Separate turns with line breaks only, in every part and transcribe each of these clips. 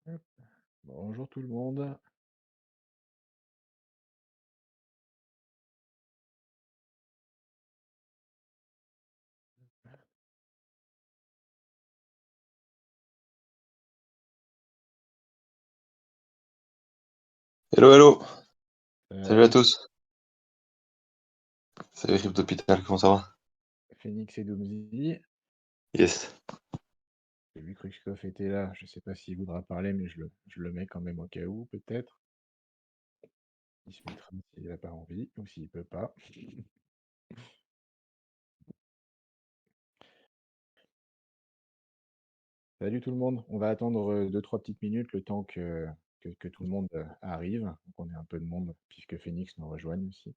Hop. Bonjour tout le monde.
Hello, hello. Salut à
Salut
tous. Salut Cryptopital, comment ça va?
Phoenix et Doomsy.
Yes.
J'ai vu que Rushkoff était là. Je sais pas s'il voudra parler, mais je le mets quand même au cas où, peut-être. Il se mettra s'il n'a pas envie ou s'il peut pas. Salut tout le monde. On va attendre 2-3 petites minutes le temps que tout le monde arrive. Donc on ait un peu de monde puisque Phoenix nous rejoigne aussi.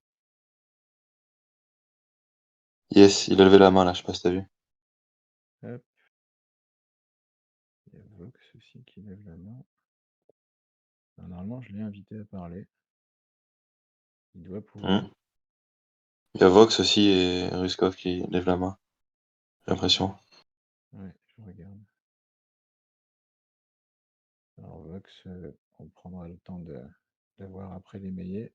Yes, il a levé la main là, je sais pas si t'as vu.
Hop. Il y a Vox aussi qui lève la main. Normalement, je l'ai invité à parler. Il doit pouvoir.
Hmm. Il y a Vox aussi et Ruskov qui lèvent la main, j'ai l'impression.
Ouais, je regarde. Alors Vox, on prendra le temps de voir après les maillets.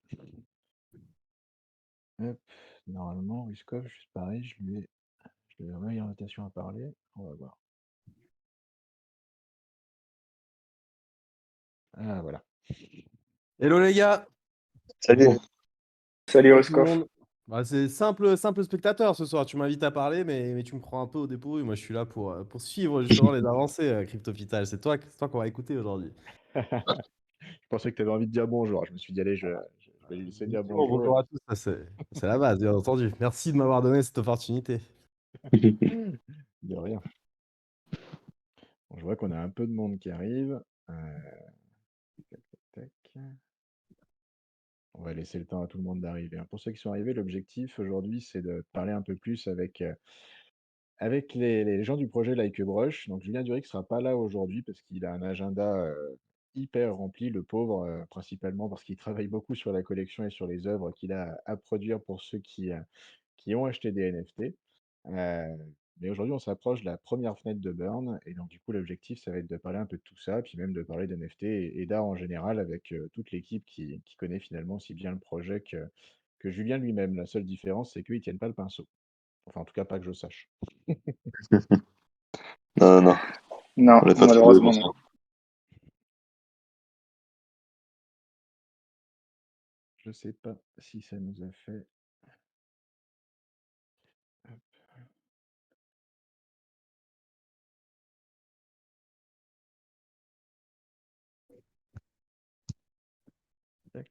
Hop, normalement, Ruskov, juste pareil, je lui ai envoyé une invitation à parler. On va voir. Ah, voilà.
Hello les gars,
Salut.
Salut
salut tout le
Roscoff.
monde. Bah, c'est simple spectateur ce soir. Tu m'invites à parler, mais tu me prends un peu au dépourvu. Moi, je suis là pour suivre justement les avancées, Cryptopital. C'est toi qu'on va écouter aujourd'hui.
Je pensais que tu avais envie de dire bonjour. Je me suis dit, allez, je vais lui laisser dire
Bon,
bonjour.
bonjour à tous. Ça, c'est la base, bien entendu. Merci de m'avoir donné cette opportunité.
De rien. Bon, je vois qu'on a un peu de monde qui arrive. Tac, tac, tac. On va laisser le temps à tout le monde d'arriver, hein. Pour ceux qui sont arrivés, l'objectif aujourd'hui, c'est de parler un peu plus avec les gens du projet Like a Brush. Donc Julien Duric ne sera pas là aujourd'hui parce qu'il a un agenda hyper rempli, le pauvre, principalement parce qu'il travaille beaucoup sur la collection et sur les œuvres qu'il a à produire pour ceux qui ont acheté des NFT. Euh, mais aujourd'hui, on s'approche de la première fenêtre de Burn, et donc du coup, l'objectif, ça va être de parler un peu de tout ça, puis même de parler d'NFT et d'art en général avec toute l'équipe qui connaît finalement si bien le projet que Julien lui-même. La seule différence, c'est qu'ils ne tiennent pas le pinceau. Enfin, en tout cas, pas que je sache.
Non, non, non,
Non,
on n'est pas très doué
malheureusement
pour ça.
non.
Je sais pas si ça nous a fait. Hop, tac.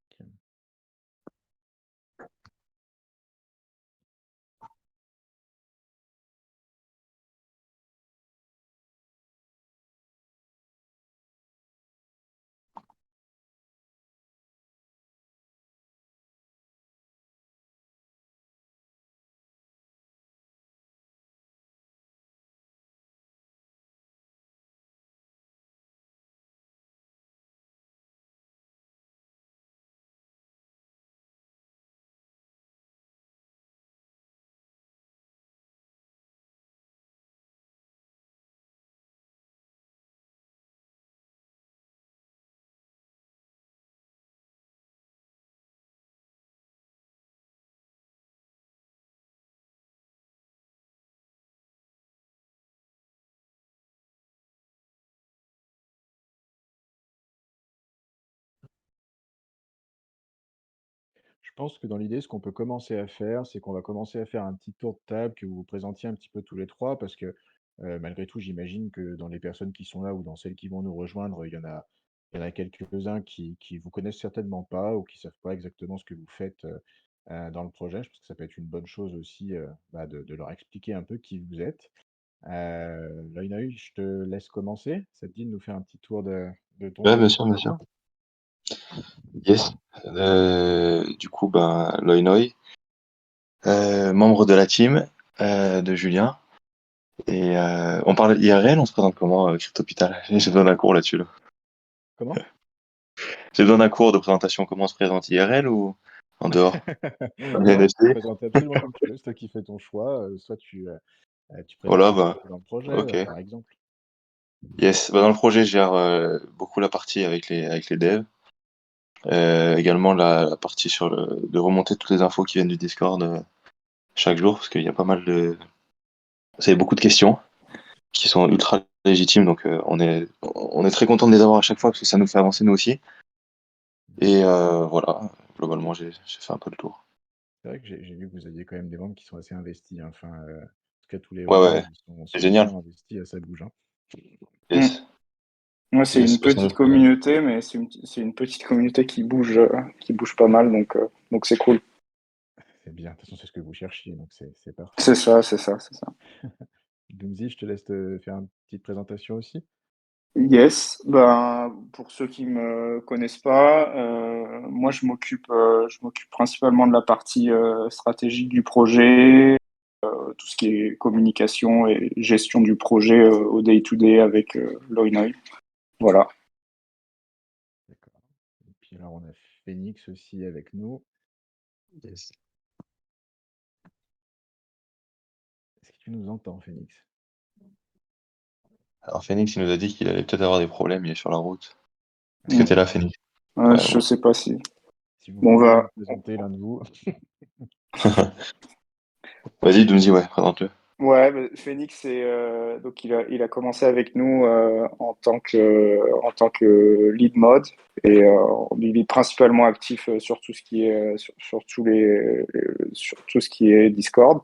Je pense que dans l'idée, ce qu'on peut commencer à faire, c'est qu'on va commencer à faire un petit tour de table, que vous vous présentiez un petit peu tous les trois, parce que malgré tout, j'imagine que dans les personnes qui sont là ou dans celles qui vont nous rejoindre, il y en a quelques-uns qui vous connaissent certainement pas ou qui savent pas exactement ce que vous faites dans le projet. Je pense que ça peut être une bonne chose aussi de leur expliquer un peu qui vous êtes. Loïnaï, je te laisse commencer. Ça te dit de nous faire un petit tour de ton
Ouais, bien
côté?
sûr, bien sûr. Yes. Du coup, bah, Loïnoï, membre de la team de Julien. Et on parle IRL, on se présente comment, Cryptopital? J'ai besoin d'un cours là-dessus, là.
Comment?
J'ai besoin d'un cours de présentation, comment on se présente IRL ou en dehors? Comme les
Non, tu peux te
NFT?
présenter absolument comme tu veux, c'est toi qui fais ton choix. Soit tu présentes
Voilà,
ce que tu
bah,
fais dans le projet,
ok.
par exemple.
Yes, bah, dans le projet, je gère beaucoup la partie avec les devs. Également la partie de remonter toutes les infos qui viennent du Discord chaque jour, parce qu'il y a pas mal de... C'est beaucoup de questions qui sont ultra légitimes, donc on est très content de les avoir à chaque fois, parce que ça nous fait avancer nous aussi. Et voilà, globalement, j'ai fait un peu le tour.
C'est vrai que j'ai vu que vous aviez quand même des membres qui sont assez investis, hein. Enfin, en tout cas, tous les
Ouais,
Warriors,
ouais,
ils
c'est
sont
génial.
hyper investis, ça bouge, hein.
Mm.
Yes,
Ouais, c'est une
yes, au sein
petite
du projet.
communauté, mais c'est une petite communauté qui bouge pas mal, donc c'est cool.
C'est bien. De toute façon, c'est ce que vous cherchiez, donc c'est parfait.
C'est ça, c'est ça, c'est ça.
Doomsy, je te laisse te faire une petite présentation aussi.
Yes, ben, pour ceux qui me connaissent pas, moi je m'occupe principalement de la partie stratégique du projet, tout ce qui est communication et gestion du projet au day-to-day avec Loinoi. Voilà.
D'accord. Et puis alors, on a Phoenix aussi avec nous.
Yes.
Est-ce que tu nous entends, Phoenix?
Alors Phoenix, il nous a dit qu'il allait peut-être avoir des problèmes, il est sur la route. Est-ce que
Mm.
t'es là, Phoenix?
Je
Bon.
sais pas si.
Si vous
Bon, on
pouvez
va.
vous présenter l'un de vous.
Vas-y, Doomsy, ouais, présente-le.
Ouais, bah, Phoenix, donc il a commencé avec nous en tant que lead mod et il est principalement actif sur tout ce qui est sur tout ce qui est Discord.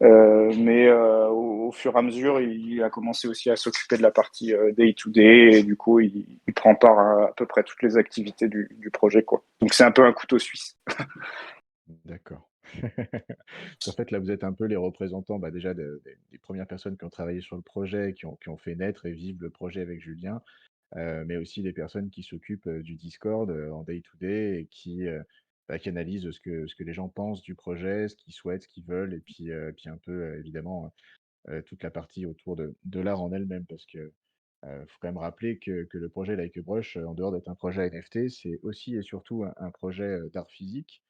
Mais au fur et à mesure, il a commencé aussi à s'occuper de la partie day to day et du coup, il prend part à peu près toutes les activités du projet, quoi. Donc c'est un peu un couteau suisse.
D'accord. En fait, là, vous êtes un peu les représentants bah, déjà des premières personnes qui ont travaillé sur le projet, qui ont fait naître et vivre le projet avec Julien, mais aussi des personnes qui s'occupent du Discord en day-to-day et qui analysent ce que les gens pensent du projet, ce qu'ils souhaitent, ce qu'ils veulent, et puis un peu, évidemment, toute la partie autour de l'art en elle-même, parce que faut quand même rappeler que le projet Like a Brush, en dehors d'être un projet NFT, c'est aussi et surtout un projet d'art physique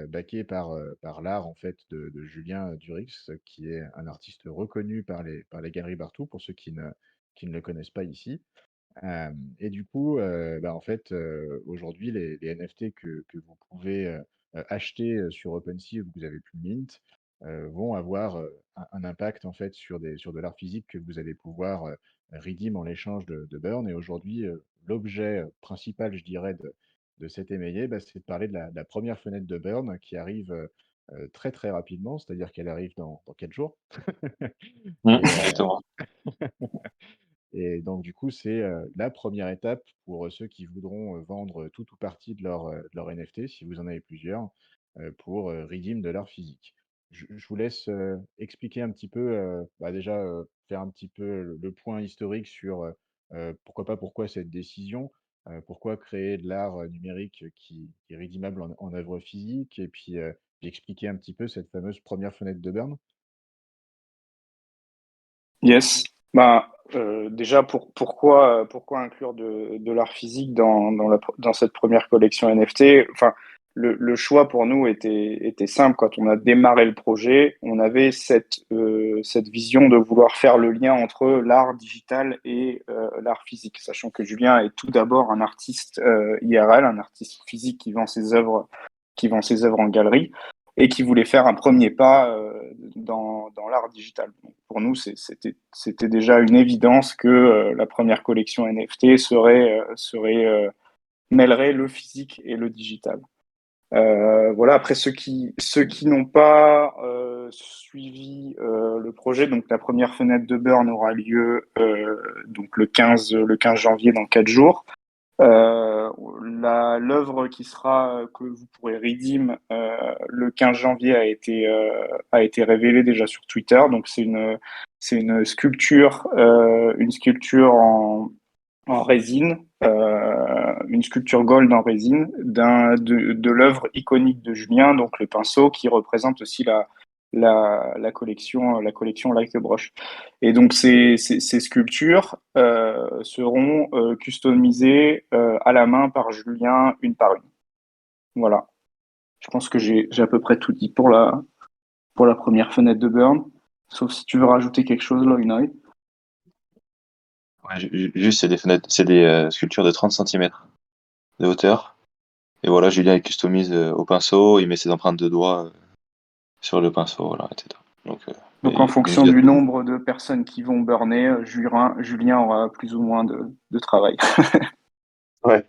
baqué par l'art en fait de Julien Durix, qui est un artiste reconnu par les galeries Bartou, pour ceux qui ne le connaissent pas ici. Et du coup, bah, en fait, aujourd'hui, les NFT que vous pouvez acheter sur OpenSea ou que vous avez pu mint vont avoir un impact en fait sur de l'art physique que vous allez pouvoir redeem en l'échange de Burn. Et aujourd'hui, l'objet principal, je dirais, de cet éméillé, bah, c'est de parler de la première fenêtre de Burn qui arrive très très rapidement, c'est-à-dire qu'elle arrive dans 4 jours. Et,
Exactement.
et donc, du coup, c'est la première étape pour ceux qui voudront vendre tout ou partie de leur NFT, si vous en avez plusieurs, pour redeem de l'art physique. Je vous laisse expliquer un petit peu, bah, déjà faire un petit peu le point historique sur pourquoi cette décision, pourquoi créer de l'art numérique qui est redeemable en œuvre physique, et puis expliquer un petit peu cette fameuse première fenêtre de Burn.
Yes. Ben, déjà, pourquoi inclure de l'art physique dans cette première collection NFT? Enfin, le choix pour nous était simple. Quand on a démarré le projet, on avait cette vision de vouloir faire le lien entre l'art digital et l'art physique, sachant que Julien est tout d'abord un artiste IRL, un artiste physique qui vend ses œuvres en galerie et qui voulait faire un premier pas dans l'art digital. Donc pour nous, c'était déjà une évidence que la première collection NFT mêlerait le physique et le digital. Voilà, après ceux qui n'ont pas suivi le projet, donc la première fenêtre de Burn aura lieu donc le 15 janvier dans 4 jours. L'œuvre que vous pourrez redeem le 15 janvier a été révélée déjà sur Twitter. Donc c'est une sculpture en résine, une sculpture gold en résine de l'œuvre iconique de Julien, donc le pinceau qui représente aussi la collection Like a Brush. Et donc ces sculptures seront customisées à la main par Julien une par une. Voilà. Je pense que j'ai à peu près tout dit pour la première fenêtre de Burn. Sauf si tu veux rajouter quelque chose, Loïnoï.
Ouais, juste, c'est des fenêtres, c'est des sculptures de 30 centimètres de hauteur. Et voilà, Julien, il customise au pinceau, il met ses empreintes de doigts sur le pinceau, voilà, etc. Donc,
Donc en
il
fonction
nous
du nombre de personnes qui vont burner, Julien aura plus ou moins de travail.
Ouais.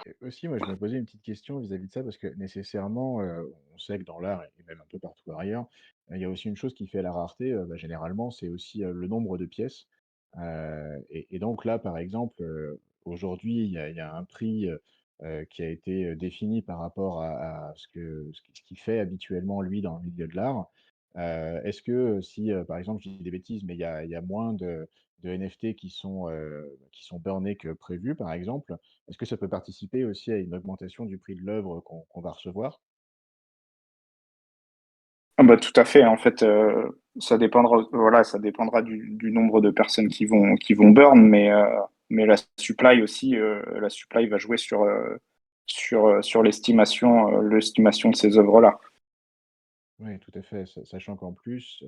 Et aussi, moi, je me posais une petite question vis-à-vis de ça, parce que nécessairement, on sait que dans l'art et même un peu partout ailleurs, il y a aussi une chose qui fait la rareté, généralement, c'est aussi, le nombre de pièces. Et donc là, par exemple, aujourd'hui, il y a un prix, qui a été, défini par rapport à ce qu'il fait habituellement, lui, dans le milieu de l'art. Est-ce que, si, par exemple, je dis des bêtises, mais il y a moins de NFT qui sont burnés que prévu, par exemple, est-ce que ça peut participer aussi à une augmentation du prix de l'œuvre qu'on va recevoir?
Ah bah, tout à fait. En fait, ça dépendra, voilà, ça dépendra du nombre de personnes qui vont burn, mais la supply va jouer sur l'estimation de ces œuvres-là.
Oui, tout à fait, sachant qu'en plus,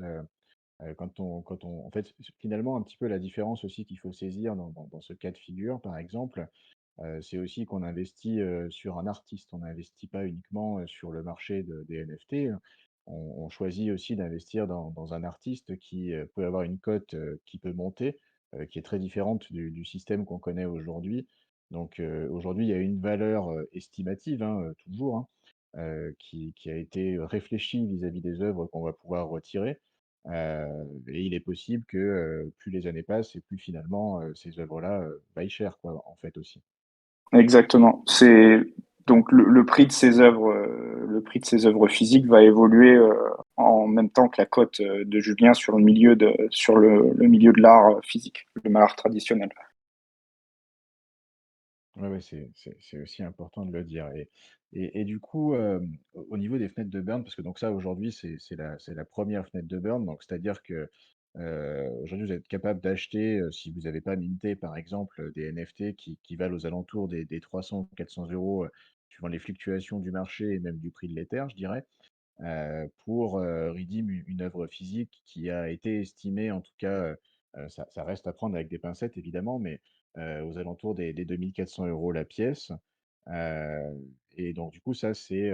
quand on en fait, finalement, un petit peu la différence aussi qu'il faut saisir dans ce cas de figure, par exemple, c'est aussi qu'on investit, sur un artiste. On n'investit pas uniquement, sur le marché des NFT. On choisit aussi d'investir dans un artiste qui, peut avoir une cote, qui peut monter, qui est très différente du système qu'on connaît aujourd'hui. Donc, aujourd'hui, il y a une valeur, estimative, hein, toujours, hein, qui a été réfléchie vis-à-vis des œuvres qu'on va pouvoir retirer. Et il est possible que, plus les années passent et plus finalement, ces œuvres-là, vaillent cher, quoi, en fait, aussi.
Exactement. C'est donc le prix de ces œuvres physiques va évoluer en même temps que la cote de Julien sur le milieu de l'art physique, le l'art traditionnel.
Ouais, ouais, c'est aussi important de le dire. Et du coup, au niveau des fenêtres de burn, parce que donc ça, aujourd'hui, c'est la première fenêtre de burn. Donc, c'est-à-dire que aujourd'hui, vous êtes capable d'acheter, si vous n'avez pas minté, par exemple, des NFT qui valent aux alentours des 300 ou 400 euros, suivant les fluctuations du marché et même du prix de l'Ether, je dirais. Pour, redeem une œuvre physique qui a été estimée, en tout cas, ça reste à prendre avec des pincettes évidemment, mais aux alentours des 2 400 € la pièce. Et donc du coup ça c'est,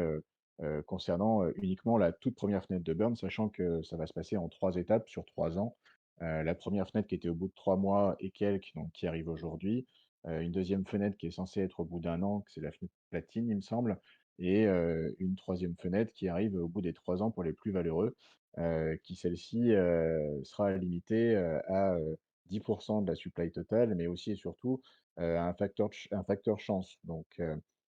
concernant, uniquement la toute première fenêtre de burn, sachant que ça va se passer en 3 étapes sur 3 ans. La première fenêtre qui était au bout de 3 mois et quelques, donc qui arrive aujourd'hui. Une deuxième fenêtre qui est censée être au bout d'un an, que c'est la fenêtre platine il me semble, et une troisième fenêtre qui arrive au bout des 3 ans pour les plus valeureux, qui celle-ci, sera limitée, à 10 de la supply totale, mais aussi et surtout, à un facteur chance. Donc,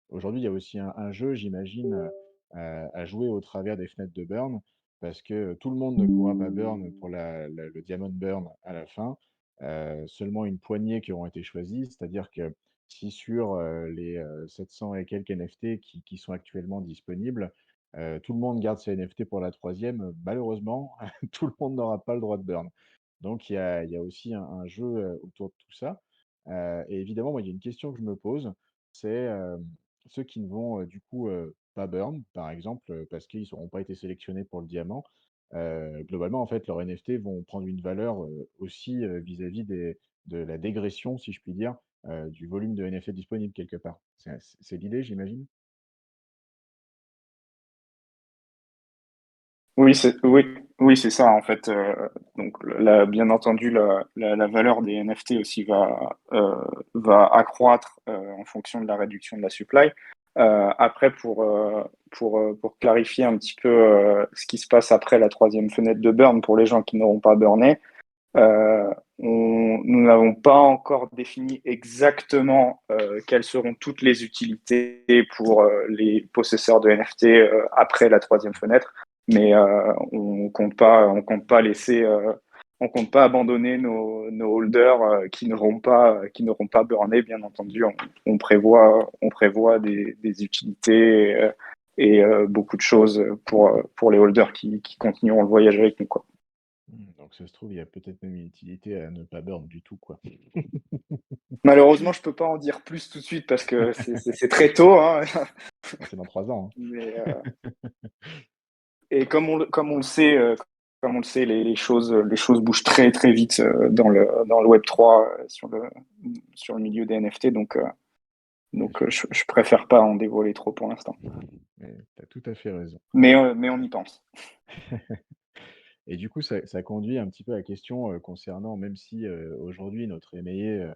aujourd'hui, il y a aussi un jeu, j'imagine, à jouer au travers des fenêtres de burn, parce que tout le monde ne pourra pas burn pour le diamond burn à la fin. Seulement une poignée qui auront été choisis, c'est-à-dire que si sur, les, 700 et quelques NFT qui sont actuellement disponibles, tout le monde garde ses NFT pour la troisième, malheureusement, tout le monde n'aura pas le droit de burn. Donc il y a aussi un jeu, autour de tout ça. Et évidemment, moi, il y a une question que je me pose, c'est, ceux qui ne vont, du coup, pas burn, par exemple, parce qu'ils n'auront pas été sélectionnés pour le diamant, globalement, en fait, leurs NFT vont prendre une valeur, aussi, vis-à-vis de la dégression, si je puis dire, du volume de NFT disponible quelque part. C'est l'idée, j'imagine?
Oui, c'est ça en fait. Donc bien entendu, la valeur des NFT aussi va accroître en fonction de la réduction de la supply. Après, pour clarifier un petit peu ce qui se passe après la troisième fenêtre de burn pour les gens qui n'auront pas burné, euh, nous n'avons pas encore défini exactement quelles seront toutes les utilités pour les possesseurs de NFT après la troisième fenêtre, mais on compte pas abandonner nos holders qui n'auront pas burné, bien entendu. On prévoit des utilités et beaucoup de choses pour les holders qui continueront le voyage avec nous, quoi.
Donc ça se trouve, il y a peut-être même une utilité à ne pas burn du tout, quoi.
Malheureusement, je peux pas en dire plus tout de suite parce que c'est très tôt, hein.
Bah, c'est dans 3 ans, hein.
Mais, et comme on le sait, comme on le sait, les choses bougent très très vite dans le Web3 sur le milieu des NFT. Donc je préfère pas en dévoiler trop pour l'instant.
Mais tu as tout à fait raison.
Mais on y pense.
Et du coup, ça conduit un petit peu à la question concernant, même si aujourd'hui notre émeillé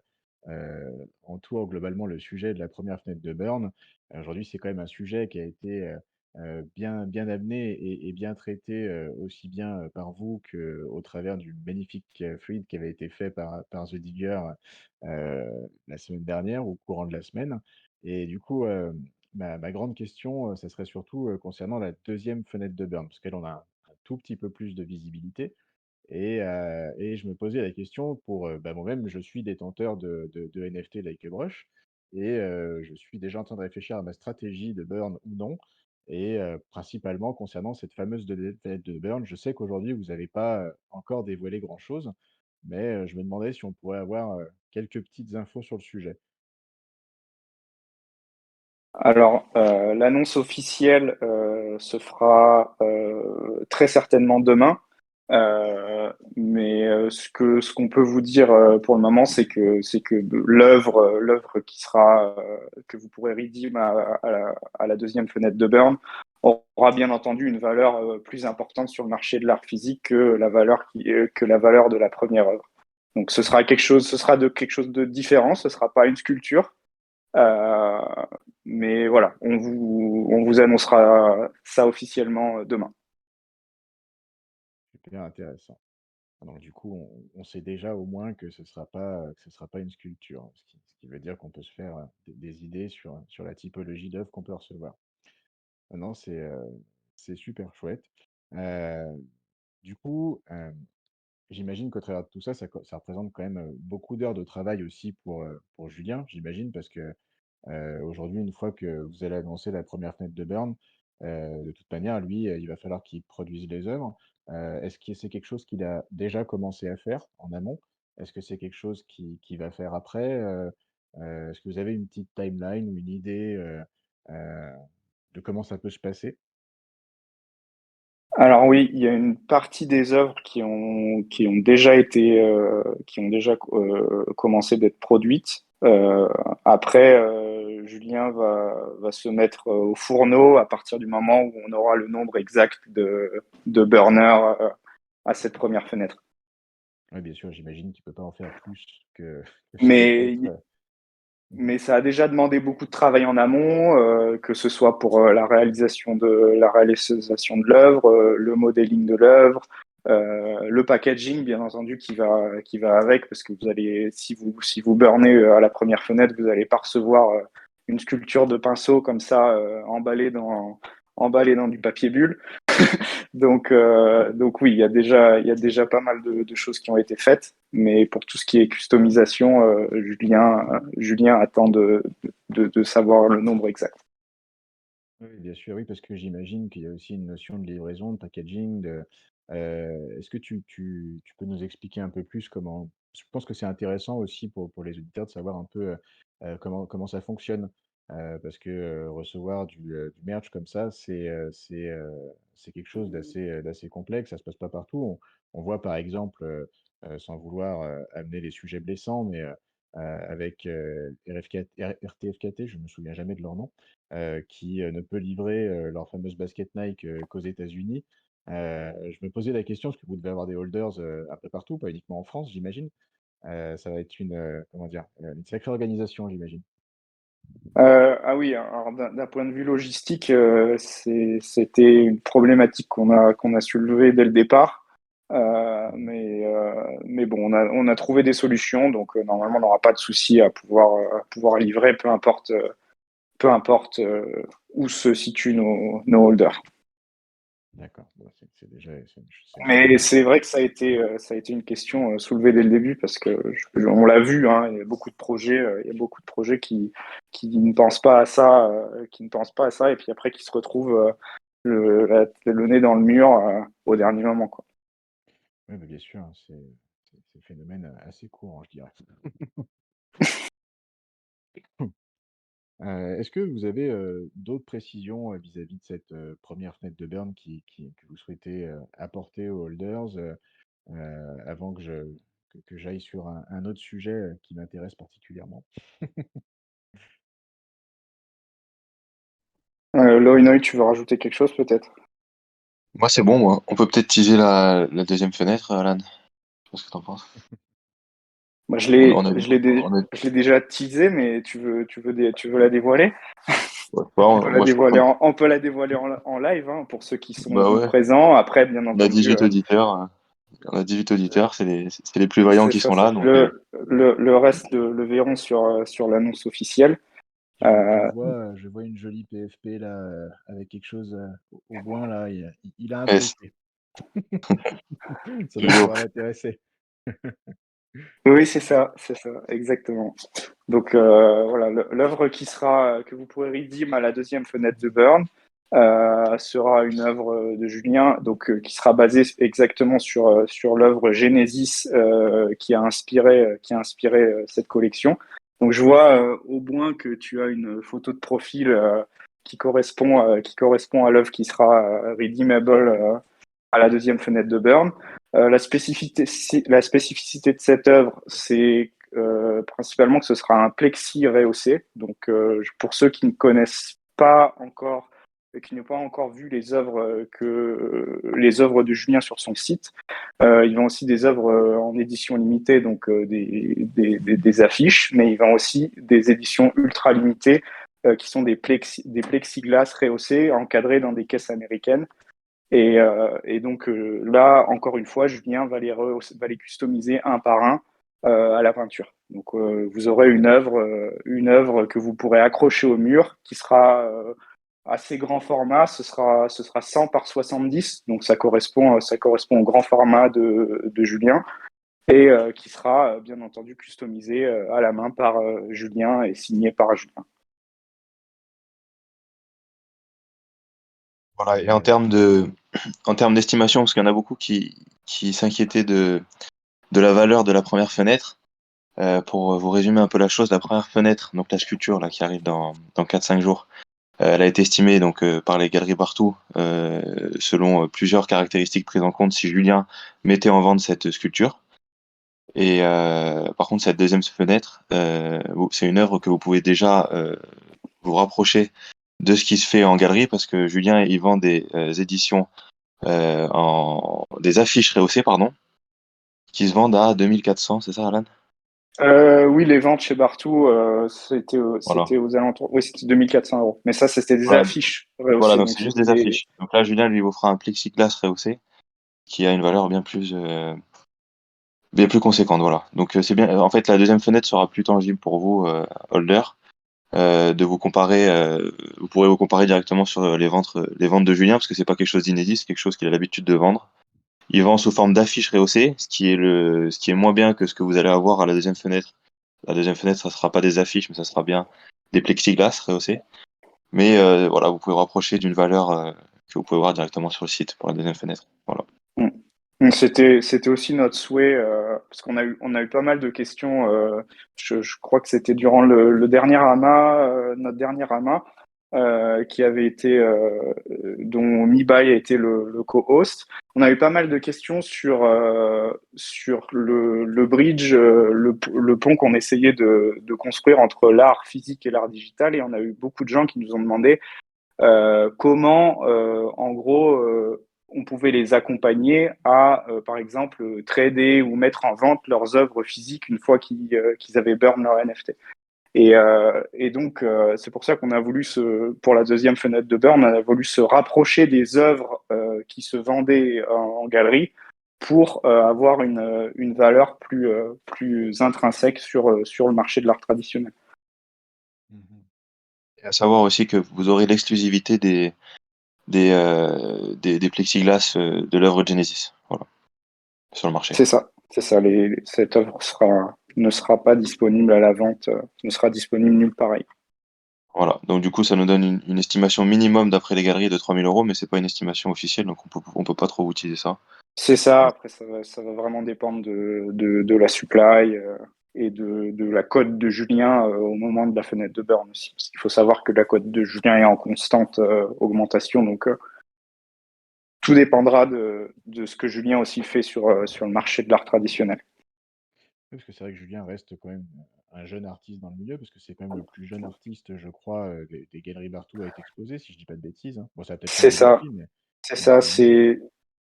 entoure globalement le sujet de la première fenêtre de Burn, aujourd'hui c'est quand même un sujet qui a été bien amené et bien traité aussi bien par vous qu'au travers du magnifique thread qui avait été fait par The Digger la semaine dernière, au courant de la semaine. Et du coup, ma grande question, ça serait surtout concernant la deuxième fenêtre de Burn, parce qu'elle on a un tout petit peu plus de visibilité. Et je me posais la question pour, moi-même, je suis détenteur de NFT Like a Brush et je suis déjà en train de réfléchir à ma stratégie de burn ou non et principalement concernant cette fameuse fenêtre de burn. Je sais qu'aujourd'hui, vous n'avez pas, encore dévoilé grand-chose, mais je me demandais si on pourrait avoir, quelques petites infos sur le sujet.
Alors, l'annonce officielle se fera très certainement demain. Mais ce qu'on peut vous dire pour le moment, c'est que l'œuvre que vous pourrez redeem à la deuxième fenêtre de Burn aura bien entendu une valeur plus importante sur le marché de l'art physique que la valeur de la première œuvre. Donc ce sera de quelque chose de différent. Ce sera pas une sculpture. Euh, mais voilà, on vous annoncera ça officiellement demain.
Super intéressant. Donc du coup, on sait déjà au moins que ce sera pas une sculpture, ce qui veut dire qu'on peut se faire des idées sur la typologie d'œuvres qu'on peut recevoir. Ah non, c'est super chouette. Euh, du coup, j'imagine qu'au travers de tout ça, ça représente quand même beaucoup d'heures de travail aussi pour Julien, j'imagine, parce que aujourd'hui, une fois que vous allez annoncer la première fenêtre de burn, de toute manière, lui, il va falloir qu'il produise les œuvres. Est-ce que c'est quelque chose qu'il a déjà commencé à faire en amont? Est-ce que c'est quelque chose qu'il va faire après? Est-ce que vous avez une petite timeline ou une idée euh, de comment ça peut se passer?
Alors oui, il y a une partie des œuvres qui ont déjà commencé d'être produites. Après, Julien va se mettre au fourneau à partir du moment où on aura le nombre exact de burners à cette première fenêtre.
Oui, bien sûr, j'imagine qu'il ne peut pas en faire plus que ce qui peut
Mais
être.
Mais ça a déjà demandé beaucoup de travail en amont, que ce soit pour la réalisation de l'œuvre, le modeling de l'œuvre, le packaging, bien entendu, qui va avec, parce que si vous burnez à la première fenêtre, vous n'allez pas recevoir une sculpture de pinceau comme ça, emballée dans du papier bulle. Donc oui, il y a déjà pas mal de choses qui ont été faites, mais pour tout ce qui est customisation, Julien attend de savoir le nombre exact.
Oui, bien sûr, oui, parce que j'imagine qu'il y a aussi une notion de livraison, de packaging. Est-ce que tu peux nous expliquer un peu plus comment. Je pense que c'est intéressant aussi pour les auditeurs de savoir un peu comment ça fonctionne. Parce que recevoir du merch comme ça, c'est quelque chose d'assez complexe. Ça se passe pas partout. On voit par exemple, sans vouloir amener des sujets blessants, mais avec RTFKT, je me souviens jamais de leur nom qui ne peut livrer leur fameuse basket Nike qu'aux États-Unis. Je me posais la question, parce que vous devez avoir des holders un peu partout, pas uniquement en France, j'imagine. Ça va être comment dire, une sacrée organisation, j'imagine.
Ah oui, alors d'un point de vue logistique, c'était une problématique qu'on a soulevée dès le départ. Mais bon, on a trouvé des solutions, donc normalement, on n'aura pas de souci à pouvoir livrer, peu importe où se situent nos holders.
D'accord, bon, c'est déjà c'est une chouette
Mais
nouvelle.
c'est vrai que ça a été une question soulevée dès le début parce que on l'a vu, hein, il y a beaucoup de projets, il y a beaucoup de projets qui ne pensent pas à ça, qui ne pensent pas à ça, et puis après qui se retrouvent le nez dans le mur au dernier moment, quoi.
Oui, bah, bien sûr, hein, c'est un phénomène assez courant, je dirais. Est-ce que vous avez, d'autres précisions, vis-à-vis de cette, 1re fenêtre de burn que vous souhaitez, apporter aux holders, avant que j'aille sur un autre sujet, qui m'intéresse particulièrement?
Loïnoï, tu veux rajouter quelque chose peut-être?
Moi, c'est bon, moi. On peut peut-être teaser la deuxième fenêtre, Alan. Je sais pas ce que t'en penses.
Moi,
On a,
je l'ai déjà teasé, mais tu veux la dévoiler?
ouais, moi, je crois
On peut la dévoiler en live, hein, pour ceux qui
bah
sont
ouais,
présents. Après, bien
on a
entendu,
18 auditeurs. On a 18 auditeurs, c'est les plus vaillants
c'est
qui
ça.
sont là, donc
Le reste le verront sur l'annonce officielle. Euh,
Je vois une jolie PFP là, avec quelque chose, au loin là, il a
yes,
apprécié. Ça doit
toujours.
pouvoir l'intéresser.
oui, c'est ça, exactement. Donc voilà, l'œuvre que vous pourrez redeem à la deuxième fenêtre de Burn sera une œuvre de Julien, donc qui sera basée exactement sur l'œuvre Genesis qui a inspiré cette collection. Donc je vois au moins que tu as une photo de profil qui correspond à l'œuvre qui sera redeemable à la deuxième fenêtre de Burn. La spécificité de cette œuvre, c'est principalement que ce sera un plexi rehaussé. Donc, pour ceux qui ne connaissent pas encore, qui n'ont pas encore vu les œuvres de Julien sur son site, il vend aussi des œuvres en édition limitée, donc des affiches, mais il vend aussi des éditions ultra limitées qui sont des plexiglas rehaussés encadrés dans des caisses américaines. Et donc là, encore une fois, Julien va les customiser un par un à la peinture. Donc vous aurez une œuvre que vous pourrez accrocher au mur, qui sera assez grand format. Ce sera 100 par 70, donc ça correspond au grand format de Julien, et qui sera bien entendu customisé à la main par Julien et signé par Julien.
Voilà, et
Et
en termes d'estimation, parce qu'il y en a beaucoup qui s'inquiétaient de la valeur de la première fenêtre. Pour vous résumer un peu la chose, la première fenêtre, donc la sculpture là, qui arrive dans 4-5 jours, elle a été estimée donc, par les Galeries Barthou selon plusieurs caractéristiques prises en compte si Julien mettait en vente cette sculpture. Et par contre, cette deuxième fenêtre, c'est une œuvre que vous pouvez déjà vous rapprocher de ce qui se fait en galerie, parce que Julien il vend des éditions des affiches rehaussées, pardon, qui se vendent à 2400, c'est ça, Alan?
Oui, les ventes chez Bartou,
Voilà.
c'était aux alentours. Oui, c'était 2400 €. Mais ça, c'était des
Voilà,
affiches
voilà,
rehaussées.
donc
Donc,
c'est juste
c'était
des
des.
affiches. Donc là, Julien lui vous fera un plexiglas rehaussé qui a une valeur bien plus conséquente, voilà. Donc c'est bien. En fait, la deuxième fenêtre sera plus tangible pour vous, holder, de vous comparer. Vous pourrez vous comparer directement sur les ventes de Julien, parce que c'est pas quelque chose d'inédit, c'est quelque chose qu'il a l'habitude de vendre. Il vend sous forme d'affiches rehaussées, ce qui est moins bien que ce que vous allez avoir à la deuxième fenêtre. La deuxième fenêtre, ça sera pas des affiches, mais ça sera bien des plexiglas rehaussés. Mais voilà, vous pouvez rapprocher d'une valeur que vous pouvez voir directement sur le site pour la deuxième fenêtre. Voilà.
Mm. C'était aussi notre souhait, parce on a eu pas mal de questions. Je crois que c'était durant le dernier AMA, notre dernier AMA, qui avait été, dont Mibai a été le co-host. On a eu pas mal de questions sur le bridge, le pont qu'on essayait de construire entre l'art physique et l'art digital. Et on a eu beaucoup de gens qui nous ont demandé comment, en gros, on pouvait les accompagner à, par exemple, trader ou mettre en vente leurs œuvres physiques une fois qu'ils avaient burn leur NFT. Et donc, c'est pour ça qu'on a voulu pour la deuxième fenêtre de burn, on a voulu se rapprocher des œuvres qui se vendaient en galerie pour avoir une valeur plus intrinsèque sur le marché de l'art traditionnel.
Mmh.
Et à savoir aussi que vous aurez l'exclusivité des plexiglas de l'œuvre Genesis, voilà, sur le marché.
C'est ça. Cette œuvre ne sera pas disponible à la vente, ne sera disponible nulle part ailleurs.
Voilà. Donc du coup, ça nous donne une estimation minimum d'après les galeries de 3000 €, mais c'est pas une estimation officielle, donc on peut pas trop utiliser ça.
C'est ça. Après, ça va vraiment dépendre de la supply. de la cote de Julien au moment de la fenêtre de burn aussi. Parce qu'il faut savoir que la cote de Julien est en constante augmentation, donc tout dépendra de ce que Julien aussi fait sur le marché de l'art traditionnel.
Parce que c'est vrai que Julien reste quand même un jeune artiste dans le milieu, parce que c'est quand même le plus jeune artiste, je crois, des Galeries Bartou à être exposé, si je dis pas de bêtises, hein. Bon, ça a peut-être
C'est
changé
ça,
depuis, mais
c'est
il me
ça,
semble bien.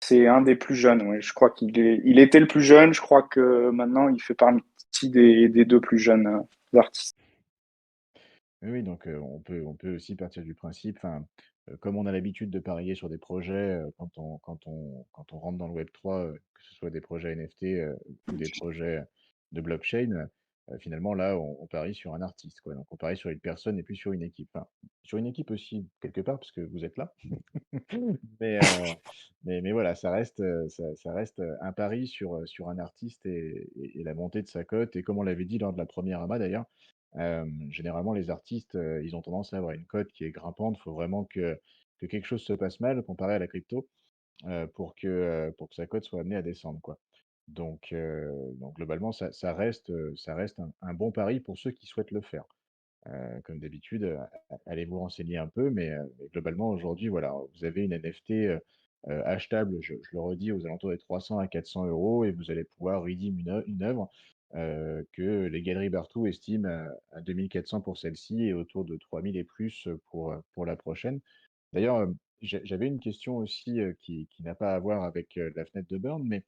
c'est un des plus jeunes. Ouais. Je crois il était le plus jeune. Je crois que maintenant il fait partie des deux plus jeunes artistes.
Oui, oui, donc on peut aussi partir du principe, enfin, comme on a l'habitude de parier sur des projets quand on rentre dans le Web3, que ce soit des projets NFT ou des projets de blockchain, finalement là on parie sur un artiste, quoi. Donc on parie sur une personne et plus sur une équipe. Enfin, sur une équipe aussi, quelque part, parce que vous êtes là. Mais, mais voilà, ça reste un pari sur un artiste et la montée de sa cote. Et comme on l'avait dit lors de la première AMA d'ailleurs, généralement les artistes, ils ont tendance à avoir une cote qui est grimpante. Il faut vraiment que quelque chose se passe mal comparé à la crypto, pour que sa cote soit amenée à descendre, quoi. Donc globalement, ça reste un bon pari pour ceux qui souhaitent le faire. Comme d'habitude, allez vous renseigner un peu, mais globalement, aujourd'hui, voilà, vous avez une NFT achetable, je le redis, aux alentours des 300 à 400 euros, et vous allez pouvoir redeem une œuvre que les Galeries Bartou estiment à 2400 pour celle-ci et autour de 3000 et plus pour la prochaine. D'ailleurs, j'avais une question aussi qui n'a pas à voir avec la fenêtre de Burn, mais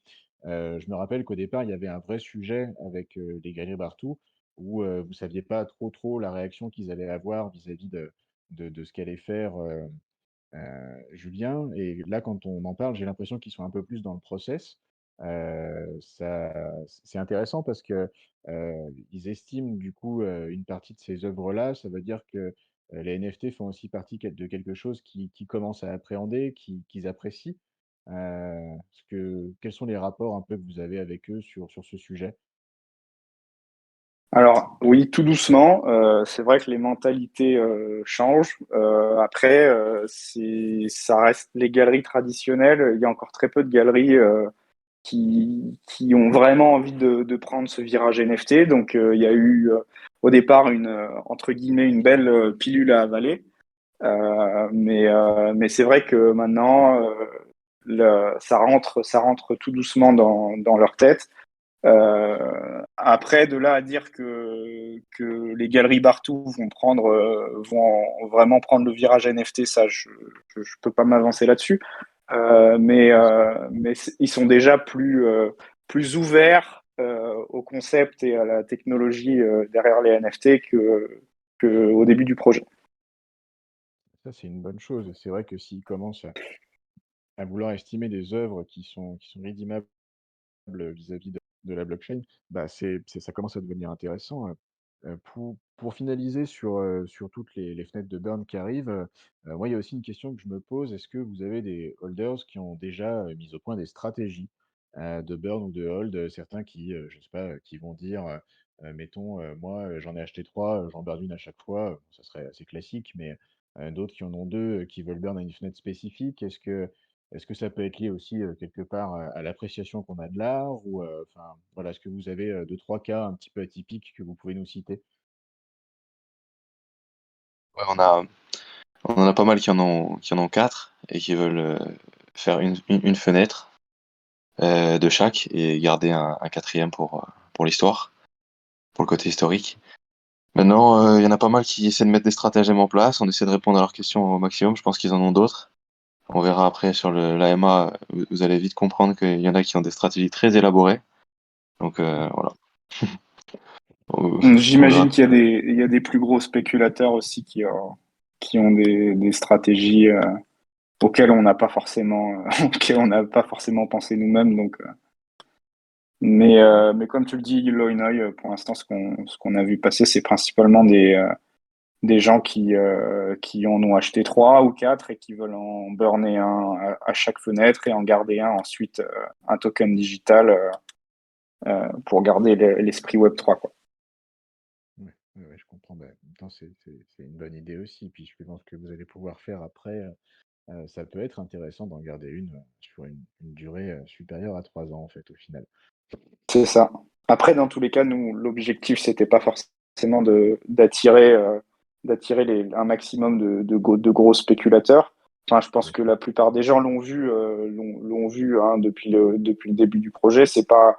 je me rappelle qu'au départ, il y avait un vrai sujet avec les Galeries Bartou où vous saviez pas trop la réaction qu'ils allaient avoir vis-à-vis de ce qu'allait faire Julien. Et là, quand on en parle, j'ai l'impression qu'ils sont un peu plus dans le process. C'est intéressant parce que ils estiment du coup une partie de ces œuvres-là. Ça veut dire que les NFT font aussi partie de quelque chose qui commencent à appréhender, qu'ils apprécient. Quels sont les rapports un peu que vous avez avec eux sur ce sujet?
Alors oui, tout doucement. C'est vrai que les mentalités changent. Après, ça reste les galeries traditionnelles. Il y a encore très peu de galeries qui ont vraiment envie de prendre ce virage NFT. Donc il y a eu au départ entre guillemets une belle pilule à avaler. Mais c'est vrai que maintenant ça rentre tout doucement dans leur tête. Après, de là à dire que les galeries Bartou vont vraiment prendre le virage NFT, ça, je peux pas m'avancer là-dessus. Ils sont déjà plus ouverts au concept et à la technologie derrière les NFT que au début du projet.
Ça, c'est une bonne chose. Et c'est vrai que s'ils commencent à vouloir estimer des œuvres qui sont rédimables vis-à-vis de la blockchain, bah, ça commence à devenir intéressant. Pour finaliser sur toutes les fenêtres de burn qui arrivent, moi, il y a aussi une question que je me pose. Est-ce que vous avez des holders qui ont déjà mis au point des stratégies de burn ou de hold? Certains qui, je sais pas, qui vont dire, mettons, moi, j'en ai acheté 3, j'en burn une à chaque fois. Bon, ça serait assez classique, mais d'autres qui en ont 2, qui veulent burn à une fenêtre spécifique. Est-ce que ça peut être lié aussi, quelque part, à l'appréciation qu'on a de l'art ou, enfin, voilà, est-ce que vous avez, 2-3 cas un petit peu atypiques que vous pouvez nous citer?
Ouais, on en a pas mal qui en ont 4 et qui veulent faire une fenêtre de chaque et garder un quatrième pour l'histoire, pour le côté historique. Maintenant, il y en a pas mal qui essaient de mettre des stratagèmes en place. On essaie de répondre à leurs questions au maximum. Je pense qu'ils en ont d'autres. On verra après sur l'AMA, vous allez vite comprendre qu'il y en a qui ont des stratégies très élaborées. Donc voilà. On verra.
J'imagine il y a des plus gros spéculateurs aussi qui ont des stratégies auxquelles on n'a pas forcément, auxquelles on n'a pas forcément pensé nous-mêmes. Mais comme tu le dis, Illinois, pour l'instant, ce qu'on a vu passer, c'est principalement des gens qui en ont acheté 3 ou 4 et qui veulent en burner un à chaque fenêtre et en garder un ensuite, un token digital pour garder l'esprit Web3, quoi.
Ouais, ouais, ouais, je comprends. Bah, en même temps, c'est une bonne idée aussi. Puis je pense que vous allez pouvoir faire après, ça peut être intéressant d'en garder une sur une durée supérieure à 3 ans, en fait, au final.
C'est ça. Après, dans tous les cas, nous, l'objectif, c'était pas forcément d'attirer un maximum de gros spéculateurs. Enfin, je pense
Bien
que
sûr.
la plupart des gens l'ont vu hein, depuis le début du projet. C'est pas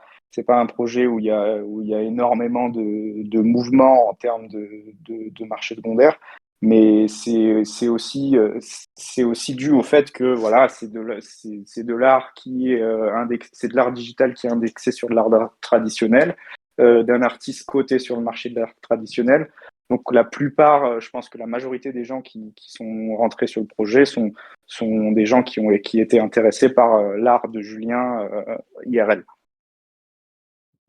un projet où il y a énormément de mouvements en termes de marché secondaire, mais c'est aussi dû au fait que voilà, c'est de l'art qui est c'est de l'art digital qui est indexé sur de l'art traditionnel, d'un artiste coté sur le marché de l'art traditionnel. Donc la plupart, je pense que la majorité des gens qui sont rentrés sur le projet sont des gens qui étaient intéressés par l'art de Julien IRL.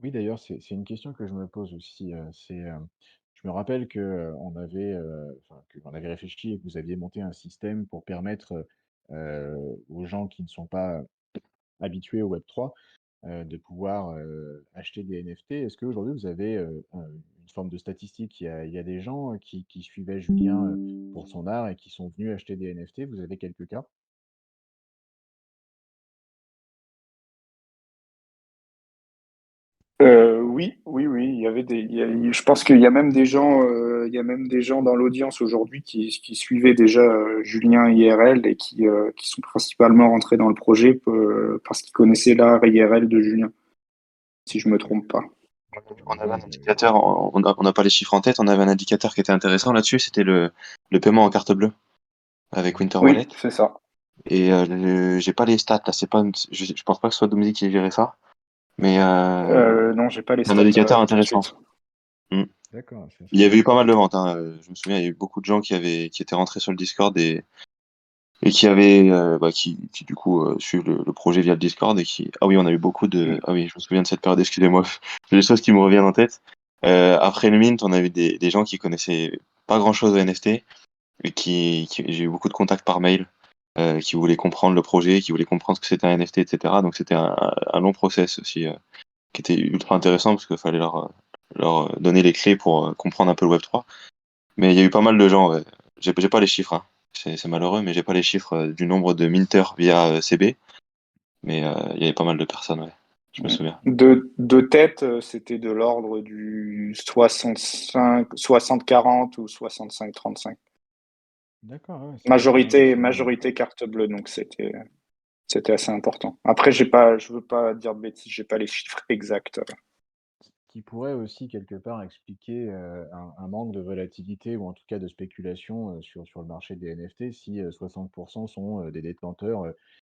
Oui, d'ailleurs, c'est une question que je me pose aussi. Je me rappelle que qu'on avait réfléchi et que vous aviez monté un système pour permettre aux gens qui ne sont pas habitués au Web3 de pouvoir acheter des NFT. Est-ce qu'aujourd'hui, vous avez une forme de statistique? Il y a des gens qui suivaient Julien pour son art et qui sont venus acheter des NFT. Vous avez quelques cas?
Oui, oui, oui. Je pense qu'il y a même des gens, il y a même des gens dans l'audience aujourd'hui qui suivaient déjà Julien IRL et qui sont principalement rentrés dans le projet parce qu'ils connaissaient l'art IRL de Julien, si je me trompe pas.
On
Je
avait
vois,
un indicateur, on n'a pas les chiffres en tête, on avait un indicateur qui était intéressant là-dessus, c'était le paiement en carte bleue avec Winter
Oui,
Wallet.
c'est ça.
Et j'ai pas les stats là, c'est pas, je pense pas que ce soit Dominique qui gérait ça, mais
Non, j'ai pas les
c'est un
stats
indicateur
tout de
intéressant.
suite.
Mm.
d'accord,
Il y avait eu pas mal de ventes, hein. Je me souviens, il y a eu beaucoup de gens qui étaient rentrés sur le Discord et qui avaient, qui du coup suivent le projet via le Discord et ah oui, on a eu beaucoup
Mm.
ah oui, je me souviens de cette période, excusez-moi, j'ai des choses qui me reviennent en tête. Après le Mint, on a eu des gens qui connaissaient pas grand-chose au NFT et j'ai eu beaucoup de contacts par mail, qui voulaient comprendre le projet, qui voulaient comprendre ce que c'était un NFT, etc. Donc c'était un long process aussi, qui était ultra intéressant parce qu'il fallait leur donner les clés pour comprendre un peu le Web3. Mais il y a eu pas mal de gens, ouais. J'ai pas les chiffres, hein. C'est malheureux, mais j'ai pas les chiffres du nombre de minters via CB. Mais il y avait pas mal de personnes, ouais. Je me souviens.
De tête, c'était de l'ordre du 65, 60-40 ou 65-35.
d'accord, ouais, c'est quand même assez.
Majorité carte bleue, donc c'était assez important. Après, je veux pas dire de bêtises, j'ai pas les chiffres exacts.
Qui pourrait aussi quelque part expliquer un manque de volatilité ou en tout cas de spéculation sur le marché des NFT si 60% sont des détenteurs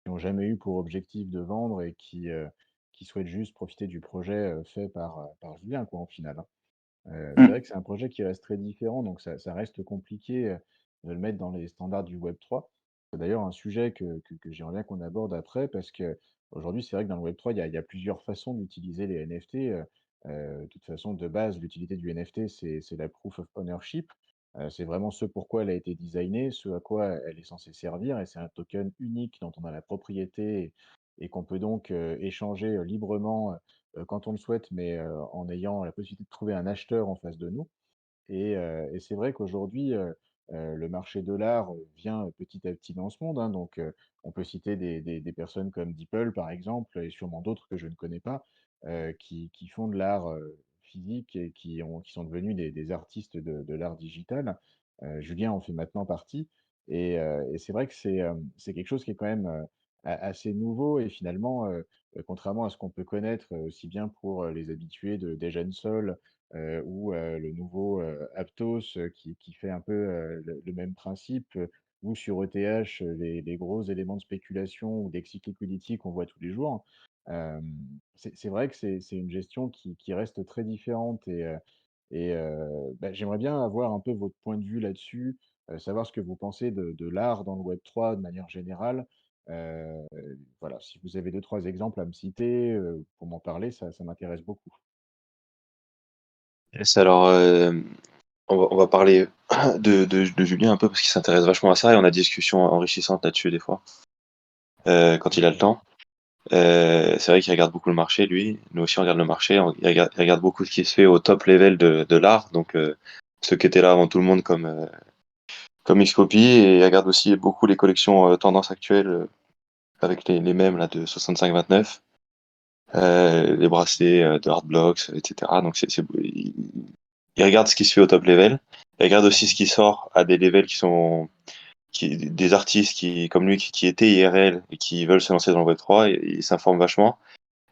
qui n'ont jamais eu pour objectif de vendre et qui souhaitent juste profiter du projet fait par Julien, quoi, en final, hein. C'est vrai
Mm.
que c'est un projet qui reste très différent, donc ça reste compliqué de le mettre dans les standards du Web3. C'est d'ailleurs un sujet que j'aimerais bien qu'on aborde après, parce que aujourd'hui, c'est vrai que dans le Web3, il y a plusieurs façons d'utiliser les NFT. De toute façon, de base, l'utilité du NFT, c'est la proof of ownership. C'est vraiment ce pourquoi elle a été designée, ce à quoi elle est censée servir, et c'est un token unique dont on a la propriété et qu'on peut donc échanger librement quand on le souhaite, mais en ayant la possibilité de trouver un acheteur en face de nous. Et c'est vrai qu'aujourd'hui, le marché de l'art vient petit à petit dans ce monde, hein. Donc, on peut citer des personnes comme Deeple, par exemple, et sûrement d'autres que je ne connais pas, qui font de l'art physique et qui sont devenus des artistes de l'art digital. Julien en fait maintenant partie. Et c'est vrai que c'est quelque chose qui est quand même assez nouveau. Et finalement, contrairement à ce qu'on peut connaître aussi bien pour les habitués de Jeunes Sol ou le nouveau Aptos qui fait un peu le même principe, ou sur ETH, les gros éléments de spéculation ou d'exit liquidity qu'on voit tous les jours. C'est vrai que c'est une gestion qui reste très différente. Bah, j'aimerais bien avoir un peu votre point de vue là-dessus, savoir ce que vous pensez de l'art dans le Web3 de manière générale. Heu, voilà, si vous avez deux trois exemples à me citer, pour m'en parler, ça m'intéresse beaucoup.
Yes, alors, on va parler de Julien un peu parce qu'il s'intéresse vachement à ça et on a des discussions enrichissantes là-dessus des fois, quand il a le
D'accord.
temps. C'est vrai qu'il regarde beaucoup le marché, lui. Nous aussi, on regarde le marché. Il regarde beaucoup ce qui se fait au top level de l'art. Donc, ceux qui étaient là avant tout le monde, comme Xcopy, et elle regarde aussi beaucoup les collections tendances actuelles avec les mêmes là, de 65-29, les bracelets de Hardblocks, etc. Donc il regarde ce qui se fait au top level. Il regarde aussi ce qui sort à des levels des artistes comme lui qui étaient IRL et qui veulent se lancer dans le Web3, et il s'informe vachement.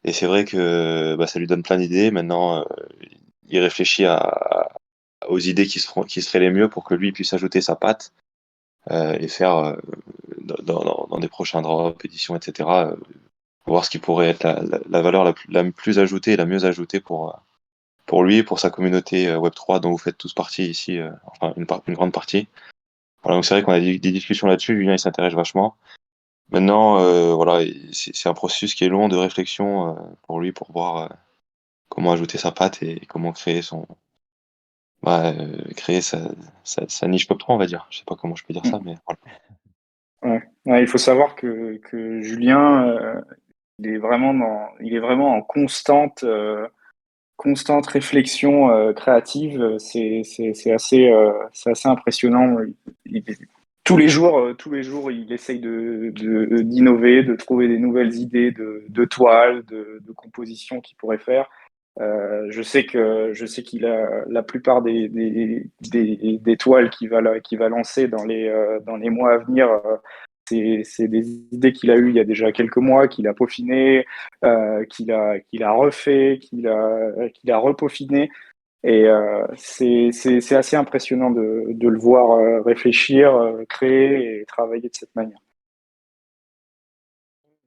Et c'est vrai que bah, ça lui donne plein d'idées. Maintenant, il réfléchit aux idées qui seraient les mieux pour que lui puisse ajouter sa patte et faire dans des prochains drops, éditions, etc. Voir ce qui pourrait être la valeur la plus ajoutée et la mieux ajoutée pour lui et pour sa communauté Web3 dont vous faites tous partie ici, enfin une grande partie. Voilà, donc c'est vrai qu'on a des discussions là-dessus. Julien, il s'intéresse vachement. Maintenant, voilà, c'est un processus qui est long de réflexion pour lui pour voir comment ajouter sa patte et comment créer sa niche Web3, on va dire. Je sais pas comment je peux dire ça, mais voilà.
Ouais. Ouais, il faut savoir que Julien, il est vraiment en constante réflexion créative. C'est assez impressionnant. Il- tous les jours, il essaye d'innover, de trouver des nouvelles idées de toiles, de compositions qu'il pourrait faire. Je sais qu'il a la plupart des toiles qu'il va lancer dans les mois à venir. C'est des idées qu'il a eues il y a déjà quelques mois, qu'il a peaufiné, qu'il a refait, qu'il a repaufiné. Et c'est assez impressionnant de le voir réfléchir, créer et travailler de cette manière.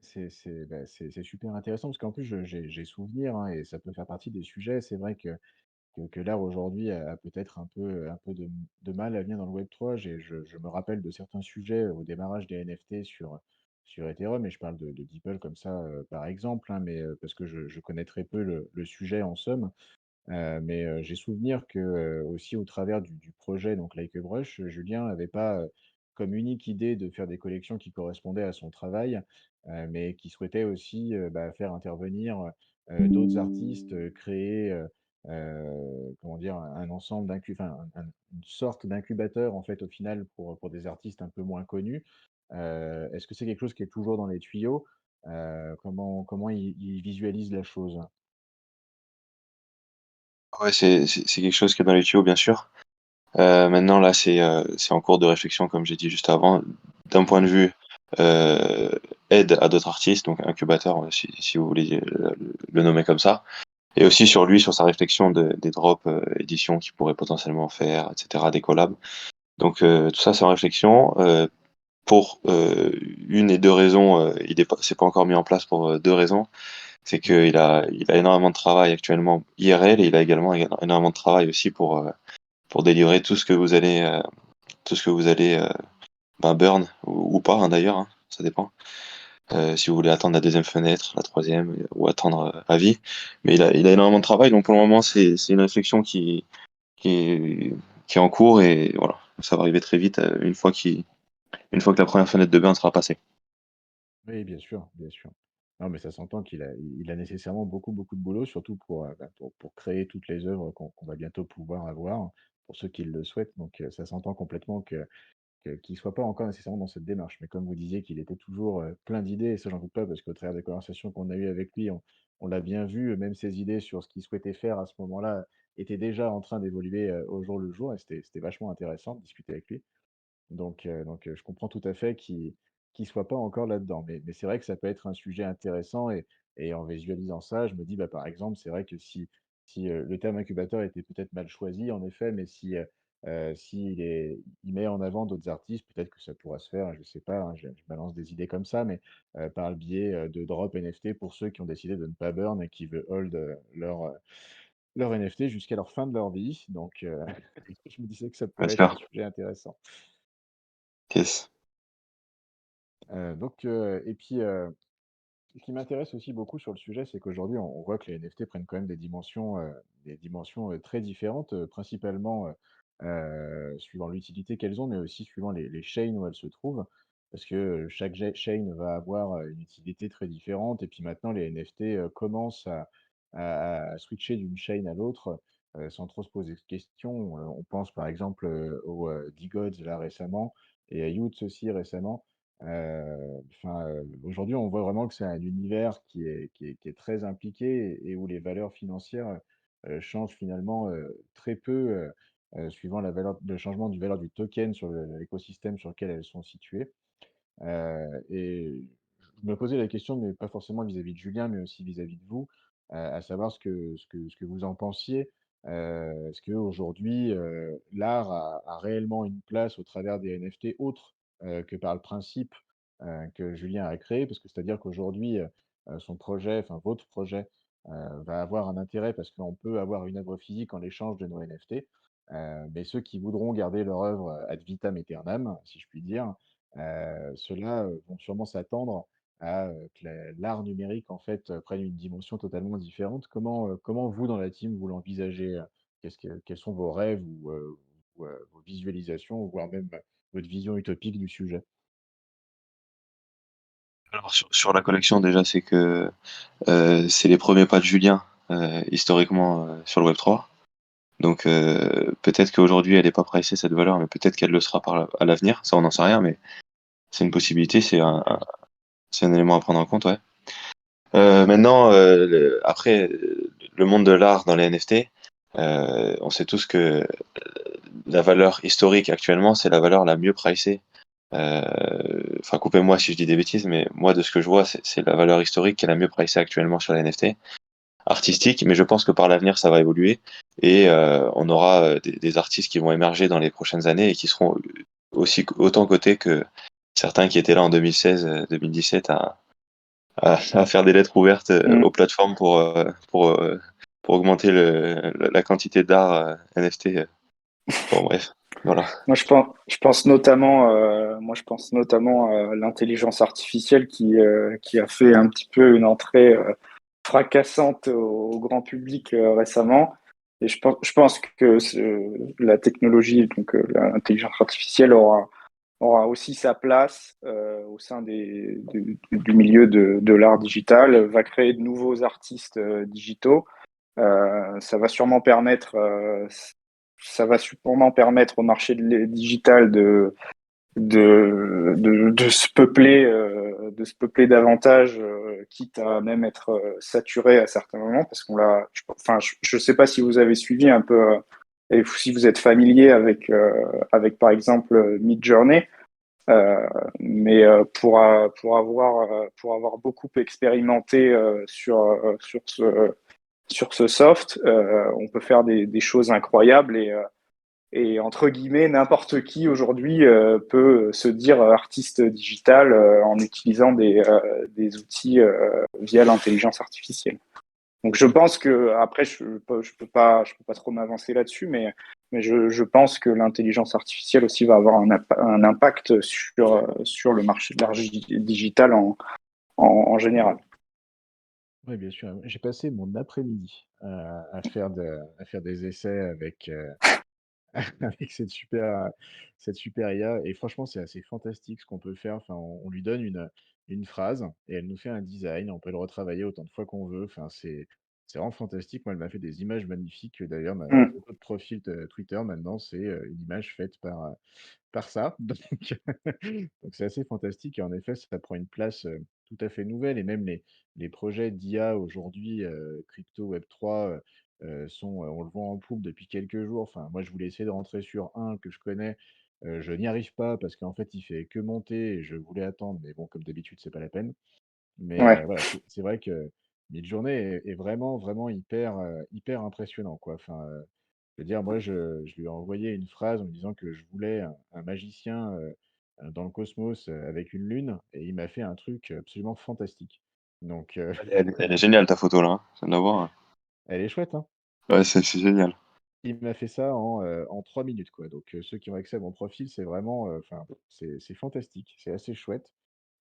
C'est super intéressant parce qu'en plus, j'ai souvenir, hein, et ça peut faire partie des sujets. C'est vrai que l'art aujourd'hui a peut-être un peu de mal à venir dans le Web3. Je me rappelle de certains sujets au démarrage des NFT sur Ethereum, et je parle de DeepL comme ça, par exemple, hein, mais parce que je connais très peu le sujet en somme. Mais j'ai souvenir que, aussi au travers du projet donc Like a Brush, Julien avait pas, comme unique idée de faire des collections qui correspondaient à son travail, mais qui souhaitait aussi, bah, faire intervenir, d'autres artistes, créer, comment dire? Un ensemble enfin une sorte d'incubateur en fait au final pour des artistes un peu moins connus. Est-ce que c'est quelque chose qui est toujours dans les tuyaux? Comment il visualise la chose?
Ouais, c'est quelque chose qui est dans les tuyaux, bien sûr. Maintenant, là, c'est en cours de réflexion, comme j'ai dit juste avant, d'un point de vue euh, aide à d'autres artistes, donc incubateur, si vous voulez le nommer comme ça, et aussi sur lui, sur sa réflexion des drops éditions qu'il pourrait potentiellement faire, etc., des collabs. Donc tout ça, c'est en réflexion. Pour une et deux raisons, c'est pas encore mis en place pour deux raisons. C'est il a énormément de travail actuellement IRL, et il a également énormément de travail aussi pour délivrer tout ce que vous allez ben, burn ou pas, hein, d'ailleurs, hein, ça dépend. Si vous voulez attendre la deuxième fenêtre, la troisième, ou attendre à vie. Mais il a énormément de travail, donc pour le moment, c'est une réflexion qui est, qui est en cours, et voilà, ça va arriver très vite une fois que la première fenêtre de burn sera passée.
Oui, bien sûr, bien sûr. Non, mais ça s'entend qu'il a nécessairement beaucoup, beaucoup de boulot, surtout bah, pour créer toutes les œuvres qu'on va bientôt pouvoir avoir, pour ceux qui le souhaitent. Donc, ça s'entend complètement qu'il ne soit pas encore nécessairement dans cette démarche. Mais comme vous disiez qu'il était toujours plein d'idées, et ça, j'en doute pas, parce qu'au travers des conversations qu'on a eues avec lui, on l'a bien vu, même ses idées sur ce qu'il souhaitait faire à ce moment-là étaient déjà en train d'évoluer au jour le jour, et c'était vachement intéressant de discuter avec lui. Donc, je comprends tout à fait qu'il soit pas encore là-dedans. Mais c'est vrai que ça peut être un sujet intéressant, et en visualisant ça, je me dis, bah, par exemple, c'est vrai que si, le terme incubateur était peut-être mal choisi en effet, mais il met en avant d'autres artistes, peut-être que ça pourra se faire, je sais pas, hein, je balance des idées comme ça, mais par le biais, de drop NFT pour ceux qui ont décidé de ne pas burn et qui veulent hold, leur NFT jusqu'à leur fin de leur vie. Donc, je me disais que ça pourrait être un
J'espère.
sujet intéressant.
Yes.
Et puis, ce qui m'intéresse aussi beaucoup sur le sujet, c'est qu'aujourd'hui, on voit que les NFT prennent quand même des dimensions très différentes, principalement suivant l'utilité qu'elles ont, mais aussi suivant les chains où elles se trouvent. Parce que chaque chain va avoir une utilité très différente. Et puis maintenant, les NFT commencent à switcher d'une chain à l'autre sans trop se poser de questions. On pense par exemple, au, D-Gods là récemment et à Youths aussi récemment. Aujourd'hui, on voit vraiment que c'est un univers qui est très impliqué et où les valeurs financières, changent finalement, très peu, suivant le changement du valeur du token sur l'écosystème sur lequel elles sont situées. Et je me posais la question, mais pas forcément vis-à-vis de Julien, mais aussi vis-à-vis de vous, à savoir ce que vous en pensiez. Est-ce qu'aujourd'hui, l'art a réellement une place au travers des NFT autre, que par le principe, que Julien a créé? Parce que c'est-à-dire qu'aujourd'hui, son projet, enfin votre projet, va avoir un intérêt parce qu'on peut avoir une œuvre physique en échange de nos NFT. Mais ceux qui voudront garder leur œuvre ad vitam aeternam, si je puis dire, ceux-là, vont sûrement s'attendre à, que l'art numérique, en fait, prenne une dimension totalement différente. Comment vous, dans la team, vous l'envisagez? Quels sont vos rêves ou vos visualisations, voire même, votre vision utopique du sujet?
Alors sur la collection déjà, c'est que, c'est les premiers pas de Julien, historiquement, sur le Web3. Donc peut-être qu'aujourd'hui elle est pas pricée cette valeur, mais peut-être qu'elle le sera à l'avenir, ça on n'en sait rien, mais c'est une possibilité, c'est un élément à prendre en compte, ouais. Maintenant, après, le monde de l'art dans les NFT, on sait tous que la valeur historique actuellement, c'est la valeur la mieux pricée. Enfin, coupez-moi si je dis des bêtises, mais moi, de ce que je vois, c'est la valeur historique qui est la mieux pricée actuellement sur les NFT artistique, mais je pense que par l'avenir, ça va évoluer et on aura des artistes qui vont émerger dans les prochaines années et qui seront aussi autant cotés que certains qui étaient là en 2016, 2017 à faire des lettres ouvertes
Mm.
aux plateformes pour augmenter la quantité d'art NFT. Bon, bref, voilà.
Moi, je pense notamment à l'intelligence artificielle qui a fait un petit peu une entrée fracassante au grand public récemment. Et je pense que la technologie, donc l'intelligence artificielle aura aussi sa place au sein du milieu de l'art digital, va créer de nouveaux artistes digitaux. Ça va sûrement permettre, au marché digital de se peupler davantage, quitte à même être saturé à certains moments, parce enfin, je sais pas si vous avez suivi un peu, et si vous êtes familier avec par exemple Midjourney, mais pour avoir beaucoup expérimenté sur ce soft, on peut faire des choses incroyables et entre guillemets, n'importe qui aujourd'hui peut se dire artiste digital en utilisant des outils via l'intelligence artificielle. Donc je pense que après je peux pas trop m'avancer là-dessus, mais je pense que l'intelligence artificielle aussi va avoir un impact sur le marché de l'art digital en général.
Oui, bien sûr. J'ai passé mon après-midi à faire des essais avec, avec cette super IA et franchement, c'est assez fantastique ce qu'on peut faire. Enfin, on lui donne une phrase et elle nous fait un design. On peut le retravailler autant de fois qu'on veut. Enfin, c'est vraiment fantastique. Moi, elle m'a fait des images magnifiques. D'ailleurs, ma
Mm.
photo de profil de Twitter maintenant, c'est, une image faite par ça. Donc c'est assez fantastique et en effet, ça prend une place, tout à fait nouvelle et même les projets d'IA aujourd'hui, crypto Web3, on le voit en poupe depuis quelques jours. Enfin, moi, je voulais essayer de rentrer sur un que je connais, je n'y arrive pas parce qu'en fait, il fait que monter et je voulais attendre, mais bon, comme d'habitude, c'est pas la peine. Mais
Ouais.
voilà, c'est vrai que Midjourney est vraiment, vraiment hyper impressionnant, quoi. Enfin, je veux dire, moi, je lui ai envoyé une phrase en me disant que je voulais un magicien, dans le cosmos, avec une lune et il m'a fait un truc absolument fantastique. Donc
Elle est géniale ta photo là, hein. Je viens de la voir.
elle est chouette, hein?
Ouais, c'est génial.
Il m'a fait ça en 3 minutes, quoi. Donc ceux qui ont accès à mon profil, c'est vraiment, enfin, c'est fantastique, c'est assez chouette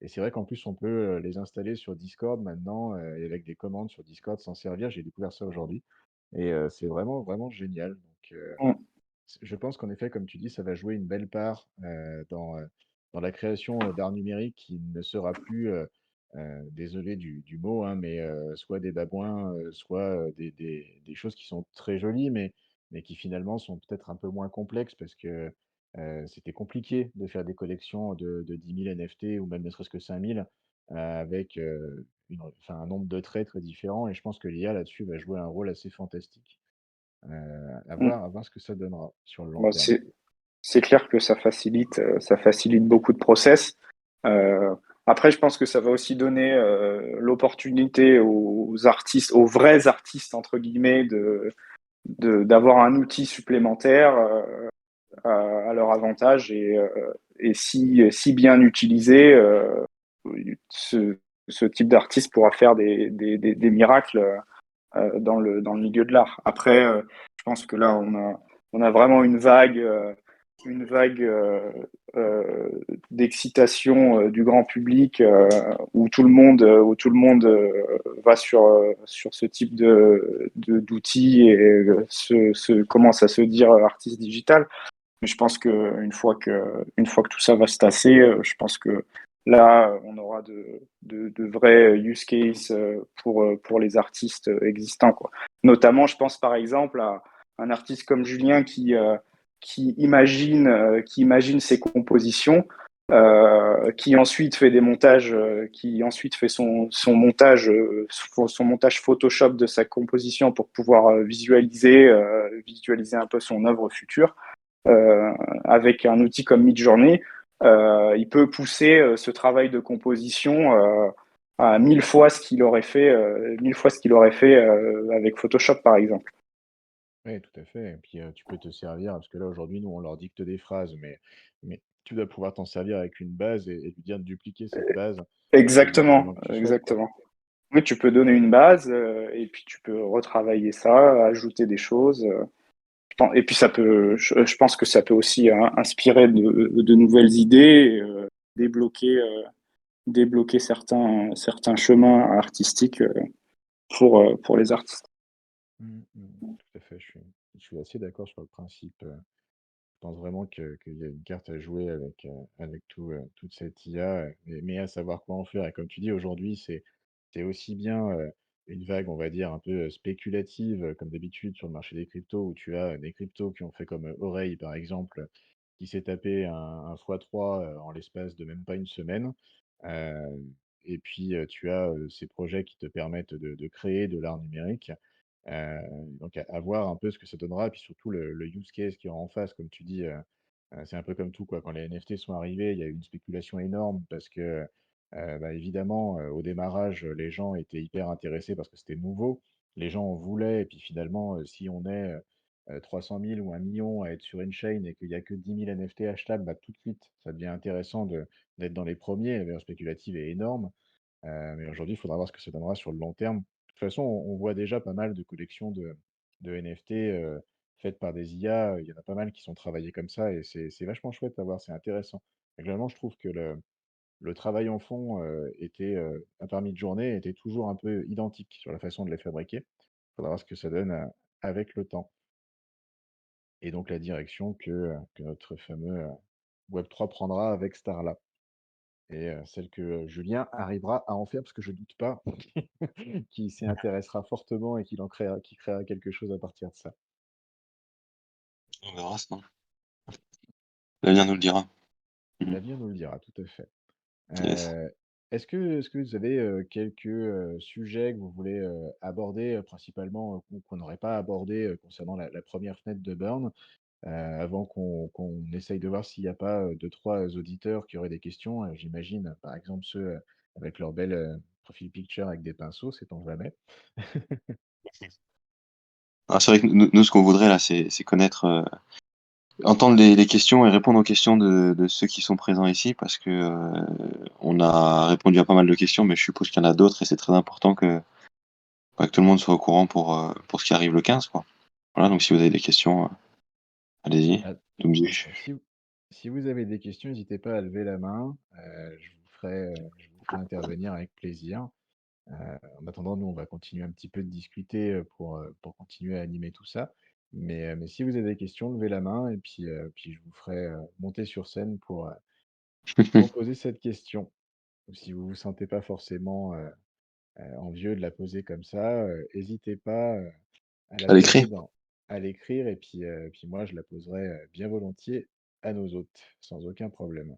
et c'est vrai qu'en plus, on peut, les installer sur Discord maintenant, et avec des commandes sur Discord s'en servir. J'ai découvert ça aujourd'hui et c'est vraiment, vraiment génial. Donc
Mm.
je pense qu'en effet, comme tu dis, ça va jouer une belle part, dans la création, d'art numérique qui ne sera plus, désolé du mot, hein, mais soit des babouins, soit des choses qui sont très jolies, mais qui finalement sont peut-être un peu moins complexes parce que c'était compliqué de faire des collections de 10 000 NFT ou même ne serait-ce que 5 000 avec enfin, un nombre de traits très différents. Et je pense que l'IA là-dessus va jouer un rôle assez fantastique.
Mm.
À voir ce que ça donnera sur le long
Bon,
terme.
c'est clair que ça facilite beaucoup de process. Euh, Après, je pense que ça va aussi donner l'opportunité aux artistes, aux vrais artistes, entre guillemets, d'avoir un outil supplémentaire à leur avantage et si bien utilisé, ce, ce type d'artiste pourra faire des miracles dans le milieu de l'art. Après, je pense que là, on a vraiment une vague d'excitation du grand public où tout le monde va sur ce type d'outils et commence à se dire artiste digital. Mais je pense une fois que tout ça va se tasser, je pense que là, on aura de vrais use cases pour les artistes existants, quoi. Notamment, je pense par exemple à un artiste comme Julien qui imagine ses compositions, qui ensuite fait des montages, qui ensuite fait son montage Photoshop de sa composition pour pouvoir visualiser un peu son œuvre future avec un outil comme Midjourney, il peut pousser ce travail de composition à 1000 fois ce qu'il aurait fait, 1000 fois ce qu'il aurait fait avec Photoshop, par exemple.
Oui, tout à fait. Et puis, tu peux te servir parce que là, aujourd'hui, nous, on leur dicte des phrases, mais tu dois pouvoir t'en servir avec une base et lui dire de dupliquer cette base,
Exactement,
selon que tu souhaites, quoi.
exactement. Oui, tu peux donner une base et puis tu peux retravailler ça, ajouter des choses. Et puis je pense que ça peut aussi inspirer de nouvelles idées, débloquer, débloquer certains chemins artistiques pour les artistes.
Tout à fait, je suis assez d'accord sur le principe, je pense vraiment qu'il y a une carte à jouer avec toute cette IA, mais à savoir quoi en faire. Et comme tu dis, aujourd'hui, c'est aussi bien une vague, on va dire, un peu spéculative, comme d'habitude sur le marché des cryptos, où tu as des cryptos qui ont fait comme Oreille, par exemple, qui s'est tapé un x3 en l'espace de même pas une semaine. Euh, et puis, tu as ces projets qui te permettent de créer de l'art numérique. Euh, donc, à voir un peu ce que ça donnera, et puis surtout le use case qu'il y aura en face, comme tu dis. C'est un peu comme tout, quoi. Quand les NFT sont arrivés, il y a eu une spéculation énorme parce que, bah, évidemment, au démarrage, les gens étaient hyper intéressés parce que c'était nouveau. Les gens en voulaient, et puis finalement, si on est 300 000 ou 1 million à être sur une chain et qu'il n'y a que 10 000 NFT achetables, bah, tout de suite, ça devient intéressant d'être dans les premiers. La valeur spéculative est énorme. Mais aujourd'hui, il faudra voir ce que ça donnera sur le long terme. De toute façon, on voit déjà pas mal de collections de NFT faites par des IA. Il y en a pas mal qui sont travaillées comme ça et c'est vachement chouette à voir, c'est intéressant. Et globalement, je trouve que le travail en fond était, à part Midjourney, était toujours un peu identique sur la façon de les fabriquer. Il faudra voir ce que ça donne avec le temps. Et donc la direction que notre fameux Web3 prendra avec Starla. Et celle que Julien arrivera à en faire, parce que je doute pas qu'il s'y intéressera fortement et qu'il créera quelque chose à partir de ça.
On verra ça. L'avenir nous le dira. Mhm.
L'avenir nous le dira, tout à fait.
Yes.
Heu, est-ce que vous avez, quelques, sujets que vous voulez, aborder, principalement, qu'on n'aurait pas abordé concernant la 1re fenêtre de Burn? Avant qu'on essaye de voir s'il n'y a pas, 2-3 auditeurs qui auraient des questions, j'imagine, par exemple, ceux, avec leur belle, profil picture avec des pinceaux, sait-on jamais.
Ah, c'est vrai que nous, ce qu'on voudrait là, c'est connaître, entendre les questions et répondre aux questions de ceux qui sont présents ici, parce que on a répondu à pas mal de questions, mais je suppose qu'il y en a d'autres et c'est très important que tout le monde soit au courant pour ce qui arrive le 15, quoi. Voilà, donc si vous avez des questions, allez-y.
Ah,
Donc,
si vous avez des questions, n'hésitez pas à lever la main, je vous ferai intervenir avec plaisir. En attendant, nous, on va continuer un petit peu de discuter, pour continuer à animer tout ça. Mais si vous avez des questions, levez la main et puis je vous ferai, monter sur scène pour poser cette question. si vous vous sentez pas forcément envieux de la poser comme ça, n'hésitez pas à la
À l'écrit?
poser à l'écrire et puis moi je la poserai bien volontiers à nos hôtes, sans aucun problème.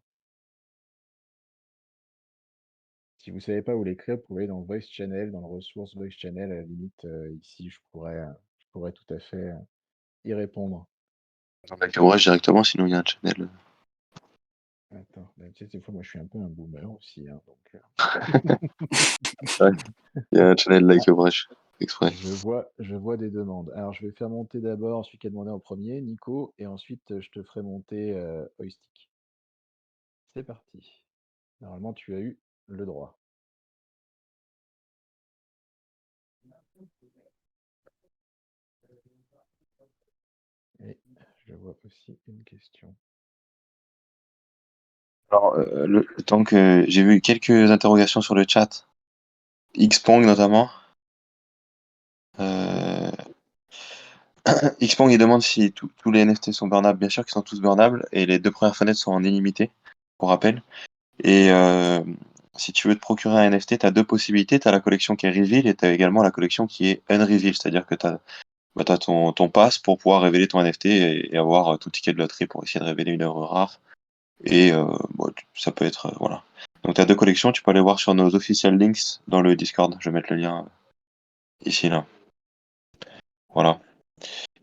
Si vous savez pas où l'écrire, vous pouvez dans le Voice Channel, dans le ressource Voice Channel, à la limite, ici, je pourrais tout à fait y répondre.
Avec Ouvrage directement, sinon il y a un channel.
Attends, tu sais, des fois, moi, je suis un peu un boomer aussi, hein, donc
Ouais. Il y a un channel like
ah,
Ouvrage exprès.
je vois des demandes. Alors, je vais faire monter d'abord celui qui a demandé en premier, Nico, et ensuite, je te ferai monter Oistic. C'est parti. Normalement, tu as eu le droit. Et je vois aussi une question.
Alors, le temps que j'ai vu quelques interrogations sur le chat, Xpong notamment. Euh, Xpong il demande si tous les NFT sont burnables. Bien sûr qu'ils sont tous burnables et les 2 premières fenêtres sont en illimité, pour rappel. Et si tu veux te procurer un NFT, tu as 2 possibilités. Tu as la collection qui est reveal et tu as également la collection qui est unreveal, c'est-à-dire que tu as ton pass pour pouvoir révéler ton NFT et avoir ton ticket de loterie pour essayer de révéler une œuvre rare. Et bon, ça peut être voilà. Donc tu as 2 collections, tu peux aller voir sur nos official links dans le Discord. Je vais mettre le lien ici là. Voilà.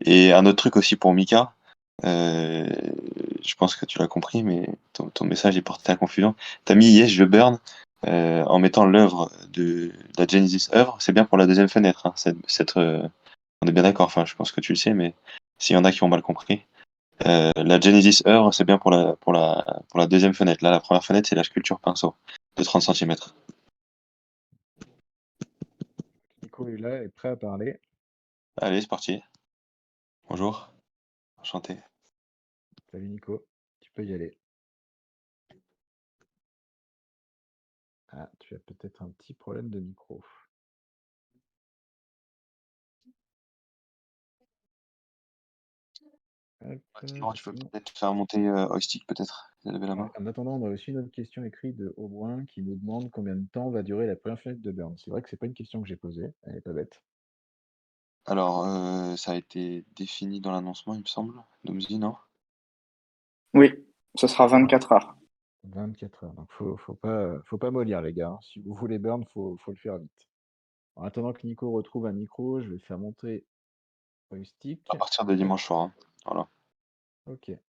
Et un autre truc aussi pour Mika, je pense que tu l'as compris, mais ton message est porté à confusion. T'as mis Yes, je burn en mettant l'œuvre de la Genesis œuvre. C'est bien pour la deuxième fenêtre. Hein, on est bien d'accord. Enfin, je pense que tu le sais, mais s'il y en a qui ont mal compris, la Genesis œuvre, c'est bien pour la deuxième fenêtre. Là, la première fenêtre, c'est la sculpture pinceau de 30 cm.
Nico est là, est prêt à parler.
Allez, c'est parti. Bonjour. Enchanté.
Salut Nico, tu peux y aller. Ah, tu as peut-être un petit problème de micro. Hop,
Sinon, tu peux
sinon,
peut-être faire monter Oystick, peut-être. Vous avez la
ouais,
main.
en attendant, on a aussi une autre question écrite de Aubrun qui nous demande combien de temps va durer la première fenêtre de burn. C'est vrai que c'est pas une question que j'ai posée, elle est pas bête.
Alors, ça a été défini dans l'annoncement, il me semble. Domzi, non?
Oui, ce sera 24 heures.
24 heures, donc faut pas mollir les gars, hein. Si vous voulez burn, faut le faire vite. En attendant que Nico retrouve un micro, je vais faire monter
À
Joystick.
partir de dimanche soir. Hein. Voilà.
Ok, et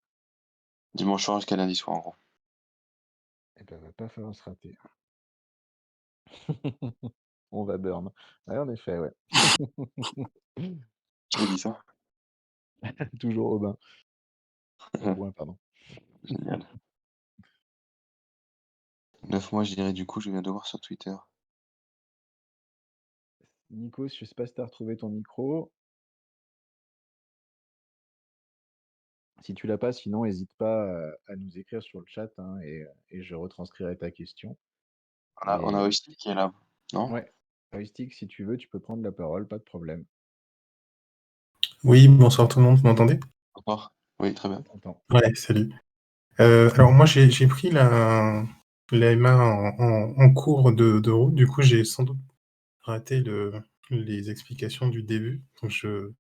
Dimanche soir jusqu'à lundi soir, en gros.
ben va pas falloir se rater. On va burn. Ouais, en effet, ouais.
Qui dit ça?
Toujours Aubin. Aubin, pardon.
Génial. 9 mois, je dirais, du coup, je viens de voir sur Twitter.
Nico, je sais pas si tu as retrouvé ton micro. Si tu l'as pas, sinon n'hésite pas à nous écrire sur le chat hein, et je retranscrirai ta question.
On a
Et
Oystick qui est là, non?
ouais, Joystick, si tu veux, tu peux prendre la parole, pas de problème.
Oui, bonsoir tout le monde, vous m'entendez?
Encore? Oui, très bien.
On t'entend.
Ouais, salut. Alors moi j'ai pris la MA en cours de route, du coup j'ai sans doute raté les explications du début, donc je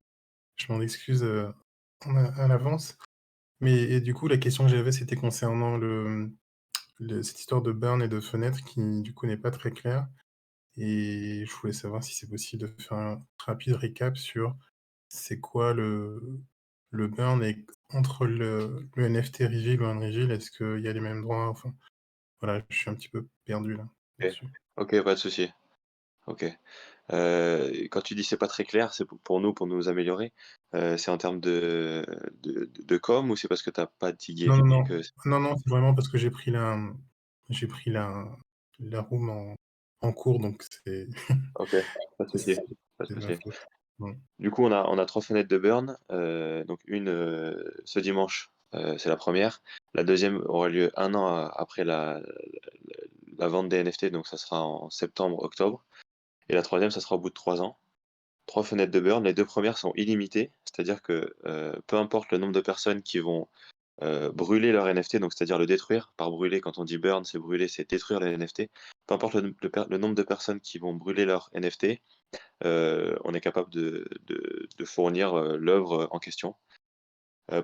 m'en excuse à l'avance. Mais et du coup la question que j'avais c'était concernant cette histoire de burn et de fenêtre qui du coup n'est pas très claire. Et je voulais savoir si c'est possible de faire un rapide récap sur c'est quoi le burn et entre le NFT reveal ou unreveal, est-ce qu'il y a les mêmes droits? Enfin, voilà, je suis un petit peu perdu là,
Ok,
dessus.
ok, pas de souci. Ok. Quand tu dis c'est pas très clair, c'est pour nous, pour nous améliorer. C'est en termes de com ou c'est parce que t'as pas digué
Non, non, non.
que...
Non, non, c'est vraiment parce que j'ai pris la room en cours, donc c'est
Ok, pas de souci, pas de
c'est ma
souci.
faute. Mmh.
Du coup, on a 3 fenêtres de burn. Donc une ce dimanche, c'est la première. La deuxième aura lieu 1 an après la vente des NFT, donc ça sera en septembre-octobre. Et la troisième, ça sera au bout de 3 ans. 3 fenêtres de burn. Les 2 premières sont illimitées, c'est-à-dire que peu importe le nombre de personnes qui vont brûler leur NFT, donc c'est-à-dire le détruire. Par brûler, quand on dit burn, c'est brûler, c'est détruire les NFT. Peu importe le nombre de personnes qui vont brûler leur NFT, on est capable de fournir l'œuvre en question.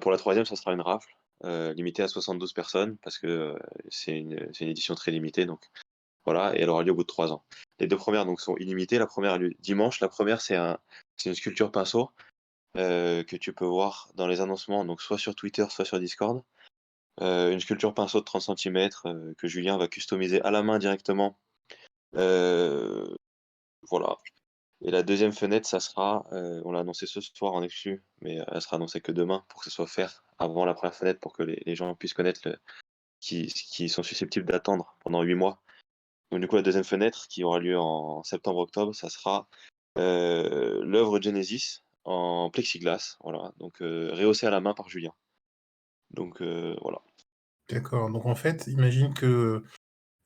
Pour la troisième, ça sera une rafle, limitée à 72 personnes, parce que c'est une édition très limitée, donc voilà, et elle aura lieu au bout de 3 ans. Les deux premières donc, sont illimitées. La première a lieu dimanche. La première, c'est une sculpture pinceau que tu peux voir dans les annoncements, donc soit sur Twitter, soit sur Discord. Une sculpture pinceau de 30 cm que Julien va customiser à la main directement. Voilà. Et la deuxième fenêtre, ça sera, on l'a annoncé ce soir en exclu, mais elle sera annoncée que demain pour que ce soit fait avant la première fenêtre pour que les gens puissent connaître qui sont susceptibles d'attendre pendant 8 mois. Donc du coup, la deuxième fenêtre qui aura lieu en septembre-octobre, ça sera l'œuvre Genesis en plexiglas, voilà, donc rehaussée à la main par Julien. Donc voilà.
D'accord. Donc en fait, imagine que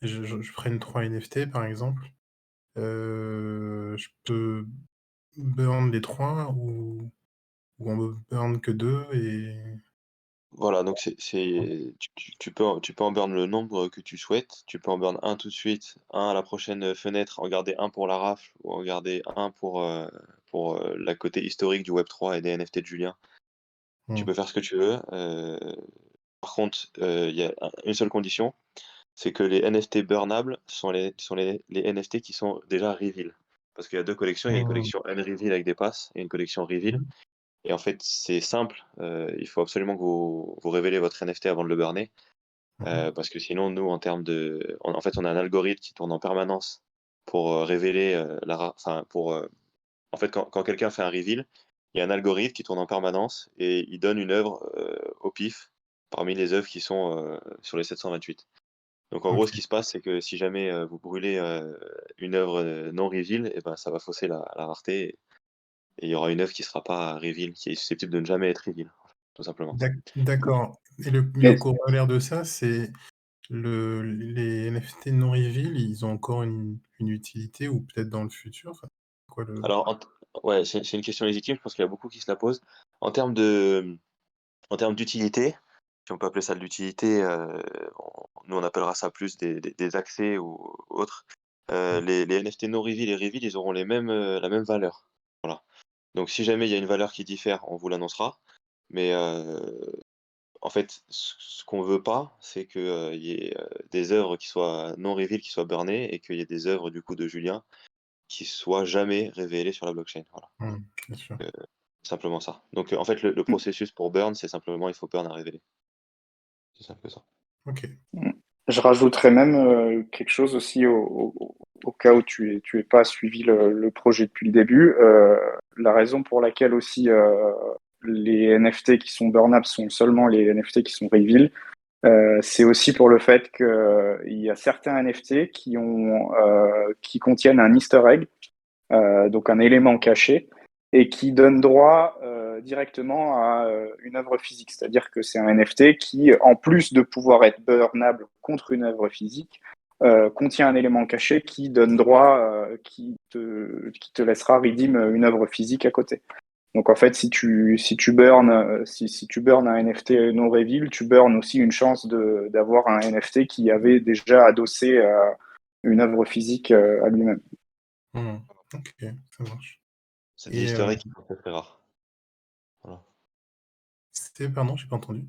je prenne 3 NFT par exemple. Je peux burn les 3 ou on me burn que 2 et
Voilà, donc tu peux en burn le nombre que tu souhaites. Tu peux en burn un tout de suite, un à la prochaine fenêtre, en garder un pour la rafle ou en garder un pour la côté historique du Web3 et des NFT de Julien. Tu
Mmh.
peux faire ce que tu veux. Par contre, il y a une seule condition, c'est que les NFT burnables sont les NFT qui sont déjà reveal. Parce qu'il y a deux collections, il y a une
Mmh.
collection unreveal avec des passes et une collection reveal.
Mmh.
Et en fait, c'est simple, il faut absolument que vous révélez votre NFT avant de le burner.
Mmh.
Parce que sinon, nous, en fait, on a un algorithme qui tourne en permanence pour révéler en fait, quand quelqu'un fait un reveal, il y a un algorithme qui tourne en permanence et il donne une œuvre au pif parmi les œuvres qui sont sur les 728. Donc en gros, ce
OK.
qui se passe, c'est que si jamais vous brûlez une œuvre non reveal, et ben, ça va fausser la rareté et il y aura une œuvre qui sera pas reveal, qui est susceptible de ne jamais être reveal, tout simplement.
D'accord et le
Mais
corollaire de ça, c'est les NFT non reveal, ils ont encore une utilité ou peut-être dans le futur? Enfin, quoi le
Alors, ouais, c'est une question légitime, je pense qu'il y a beaucoup qui se la posent. En termes de, en termes d'utilité, si on peut appeler ça de l'utilité, nous on appellera ça plus des accès ou autres.
mmh,
Les NFT non reveal et reveal, ils auront la même valeur. Voilà. Donc si jamais il y a une valeur qui diffère, on vous l'annoncera. Mais en fait, ce qu'on veut pas, c'est qu'il y ait des œuvres qui soient non reveal, qui soient burnées, et qu'il y ait des œuvres du coup de Julien qui soient jamais révélées sur la blockchain. Voilà.
bien sûr.
Simplement ça. Donc en fait, le processus pour burn, c'est simplement il faut burn à révéler. C'est simple que ça.
OK.
je rajouterais même quelque chose aussi au cas où tu es pas suivi le projet depuis le début. La raison pour laquelle aussi les NFT qui sont burnables sont seulement les NFT qui sont reveal, c'est aussi pour le fait qu'il y a certains NFT qui contiennent un Easter egg, donc un élément caché, et qui donne droit directement à une œuvre physique. C'est-à-dire que c'est un NFT qui, en plus de pouvoir être burnable contre une œuvre physique, contient un élément caché qui donne droit, qui te laissera redeem une œuvre physique à côté. Donc en fait, si tu burns un NFT non reveal, tu burns aussi une chance d'avoir un NFT qui avait déjà adossé une œuvre physique à lui-même.
Mmh. OK, ça marche
C'est des
et
easter eggs qui sont très très rares. Voilà.
pardon, j'ai pas entendu?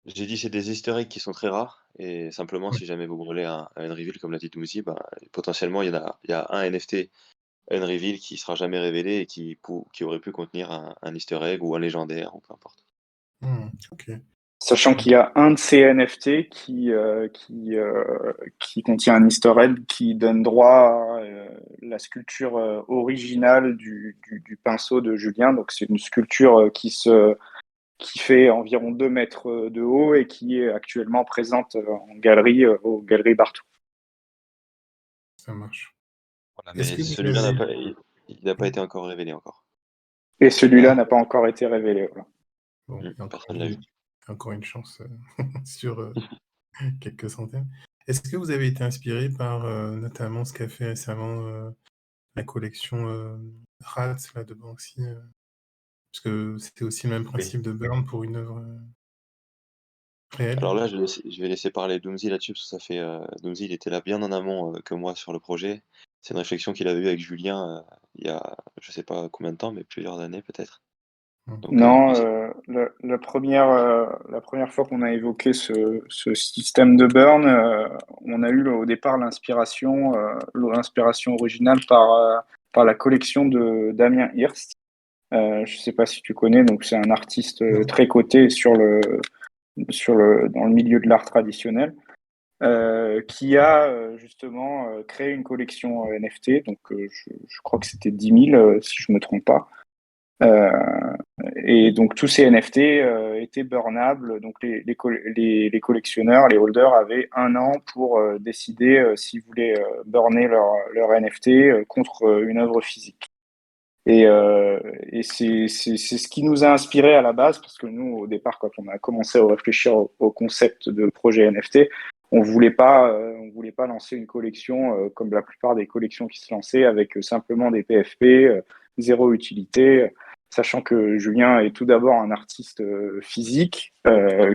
J'ai dit c'est des easter eggs qui sont très rares et simplement
Ouais.
si jamais vous brûlez un reveal comme l'a dit Doozy, bah, potentiellement il y a un NFT unreveal qui sera jamais révélé et qui aurait pu contenir un easter egg ou un légendaire ou peu importe.
Mmh. OK.
Sachant qu'il y a un de ces NFT qui contient un easter egg qui donne droit à la sculpture originale du pinceau de Julien. Donc c'est une sculpture qui fait environ 2 mètres de haut et qui est actuellement présente en galerie, aux Galeries Bartou.
Ça marche.
Voilà,
Est-ce
mais
que vous
celui-là
avez
il n'a pas été encore révélé encore.
Et celui-là
ah,
n'a pas encore été révélé. Voilà.
bon, il y a encore
Personne l'a vu.
encore une chance, sur, quelques centaines. Est-ce que vous avez été inspiré par, notamment ce qu'a fait récemment, la collection, Rats là de Banksy, parce que c'était aussi le même
Oui.
principe de burn pour une œuvre, réel.
Alors là, je vais laisser parler Doomsy là-dessus, parce que ça fait. Doomsy, il était là bien en amont que moi sur le projet. C'est une réflexion qu'il avait eue avec Julien il y a je sais pas combien de temps, mais plusieurs années peut-être. Donc,
Non,
lui,
la première fois qu'on a évoqué ce système de burn, on a eu au départ l'inspiration originale par la collection de Damien Hirst. Je ne sais pas si tu connais, donc c'est un artiste
Non.
très coté dans le milieu de l'art traditionnel, qui a justement créé une collection NFT. Donc je crois que c'était 10 000, si je ne me trompe pas. Et donc tous ces NFT étaient burnables. Donc les collectionneurs, les holders avaient 1 an pour décider s'ils voulaient burner leur NFT contre une œuvre physique. Et, et c'est ce qui nous a inspiré à la base, parce que nous, au départ, quand on a commencé à réfléchir au concept de projet NFT, on voulait pas lancer une collection comme la plupart des collections qui se lançaient avec simplement des PFP, zéro utilité, sachant que Julien est tout d'abord un artiste physique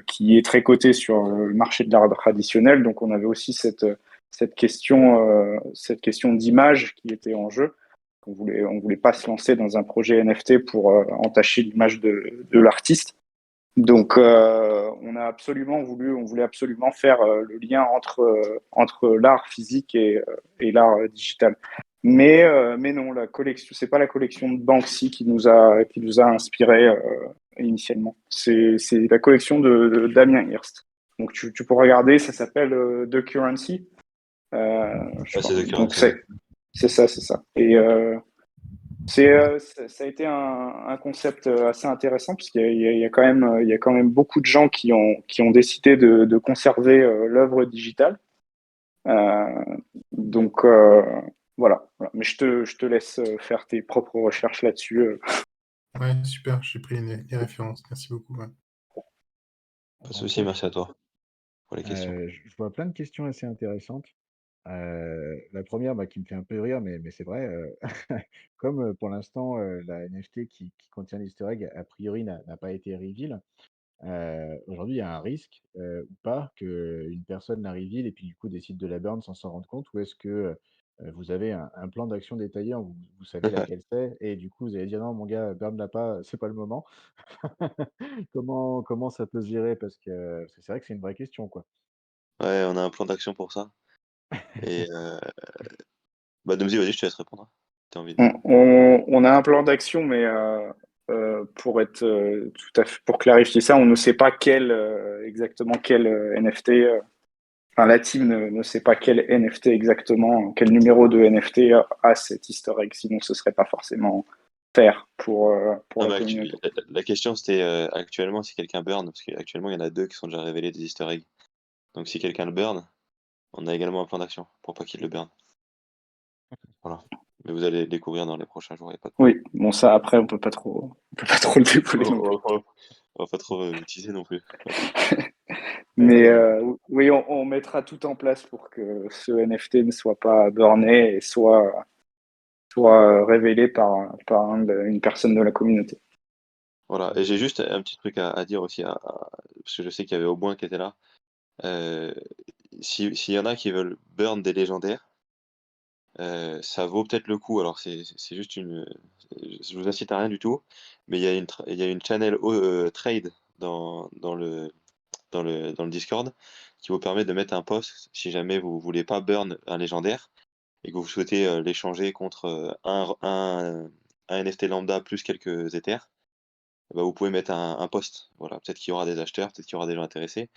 qui est très coté sur le marché de l'art traditionnel, donc on avait aussi cette question d'image qui était en jeu. On voulait pas se lancer dans un projet NFT pour entacher l'image de l'artiste. Donc, on voulait absolument faire le lien entre l'art physique et l'art digital. Mais non, c'est pas la collection de Banksy qui nous a inspiré initialement. C'est la collection de Damien Hirst. Donc, tu peux regarder, ça s'appelle The Currency. Je
ouais, c'est
crois.
The
Donc,
Currency, ouais.
c'est ça. Et ça a été un concept assez intéressant parce qu'il y a quand même, il y a quand même beaucoup de gens qui ont décidé de conserver l'œuvre digitale. Euh, donc voilà. Mais je te laisse faire tes propres recherches là-dessus.
Ouais, super, j'ai pris les références. Merci beaucoup. Ouais.
Pas de
En
souci,
fait,
merci à toi pour les questions.
je vois plein de questions assez intéressantes. La première, bah, qui me fait un peu rire, mais c'est vrai, comme, pour l'instant, la NFT qui contient l'easter egg, a priori, n'a pas été reveal, aujourd'hui, il y a un risque, ou pas qu'une personne la reveal et puis, du coup, décide de la burn sans s'en rendre compte? Ou est-ce que, vous avez un plan d'action détaillé, où vous savez laquelle c'est et du coup, vous allez dire: «Non, mon gars, burn-la pas, c'est pas le moment». Comment ça peut se gérer? Parce que c'est vrai que c'est une vraie question, quoi.
Ouais, on a un plan d'action pour ça. Et bah, Doomsy, vas-y, je te laisse répondre, hein. Tu as envie de.
On a un plan d'action, mais pour être tout à fait, pour clarifier ça, on ne sait pas exactement quel NFT. Enfin, la team ne sait pas quel NFT exactement, quel numéro de NFT a cet easter egg, sinon ce serait pas forcément fair pour
Non,
la
mais
communauté.
la question c'était actuellement si quelqu'un burn, parce qu'actuellement il y en a deux qui sont déjà révélés des easter eggs. Donc si quelqu'un le burn, on a également un plan d'action pour pas qu'il le burn. Voilà. Mais vous allez le découvrir dans les prochains jours, il n'y a pas de problème.
Oui, bon ça après on peut pas trop le dévoiler non plus.
On va pas trop teaser non plus.
Mais oui, on mettra tout en place pour que ce NFT ne soit pas burné et soit révélé par une personne de la communauté.
Voilà. Et j'ai juste un petit truc à dire aussi, parce que je sais qu'il y avait Auboin qui était là. Euh, S'il y en a qui veulent burn des légendaires, ça vaut peut-être le coup. Alors c'est juste une. Je vous incite à rien du tout, mais il y a une channel trade dans le Discord qui vous permet de mettre un post si jamais vous voulez pas burn un légendaire et que vous souhaitez l'échanger contre un NFT lambda plus quelques Ethers. Bah, vous pouvez mettre un post. Voilà, peut-être qu'il y aura des acheteurs, peut-être qu'il y aura des gens intéressés.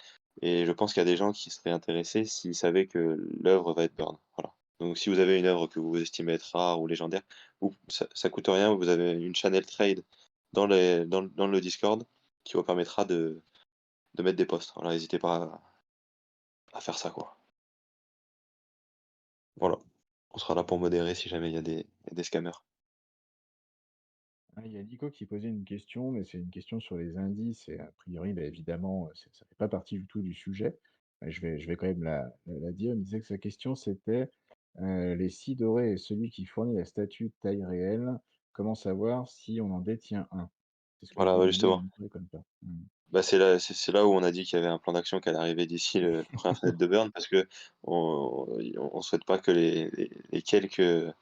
Et je pense qu'il y a des gens qui seraient intéressés s'ils savaient que l'œuvre va être burn. Voilà. Donc si vous avez une œuvre que vous estimez être rare ou légendaire, ça coûte rien, vous avez une channel trade dans le Discord qui vous permettra de mettre des posts. Voilà, n'hésitez pas à faire ça, quoi. Voilà. On sera là pour modérer si jamais il y a il y a des scammers.
Ah, il y a Nico qui posait une question, mais c'est une question sur les indices et a priori, bah, évidemment, ça fait pas partie du tout du sujet. Je vais quand même la dire. Il me disait que sa question, c'était, les scies dorés et celui qui fournit la statue de taille réelle, comment savoir si on en détient un? C'est ce que
Voilà,
te
ouais,
demandait
justement.
Nico Econpa. Mmh.
Bah, c'est là où on a dit qu'il y avait un plan d'action qui allait arriver d'ici la première fenêtre de burn, parce que on souhaite pas que les quelques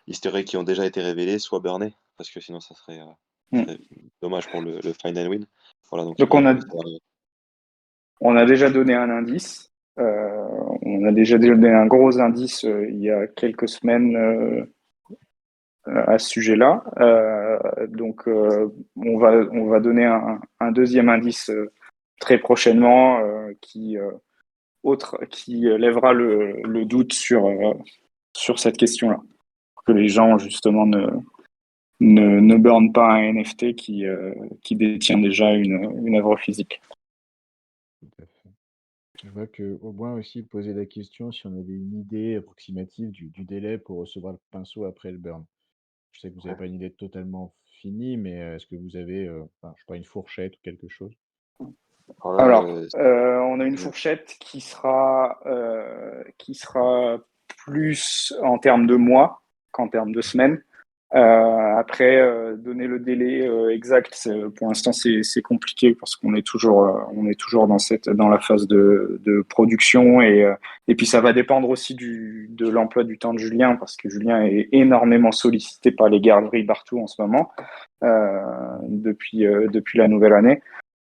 historiques qui ont déjà été révélés soient burnés, parce que sinon ça
Mm.
serait dommage pour le final win. Voilà, donc
Donc on a déjà donné un indice. On a déjà donné un gros indice il y a quelques semaines à ce sujet-là. Donc on va donner un deuxième indice très prochainement qui lèvera le doute sur cette question-là. Que les gens justement ne burnent pas un NFT qui détient déjà une œuvre physique.
Tout à fait. Je vois que Aubin aussi posait la question si on avait une idée approximative du délai pour recevoir le pinceau après le burn. Je sais que vous n'avez pas une idée totalement finie, mais est-ce que vous avez, enfin, je sais pas, une fourchette ou quelque chose?
Alors là,
Alors, on a une fourchette qui sera plus en termes de mois qu'en termes de semaines. Après, donner le délai exact, pour l'instant, c'est compliqué parce qu'on est toujours dans la phase de production et puis ça va dépendre aussi de l'emploi du temps de Julien parce que Julien est énormément sollicité par les galeries partout en ce moment depuis la nouvelle année.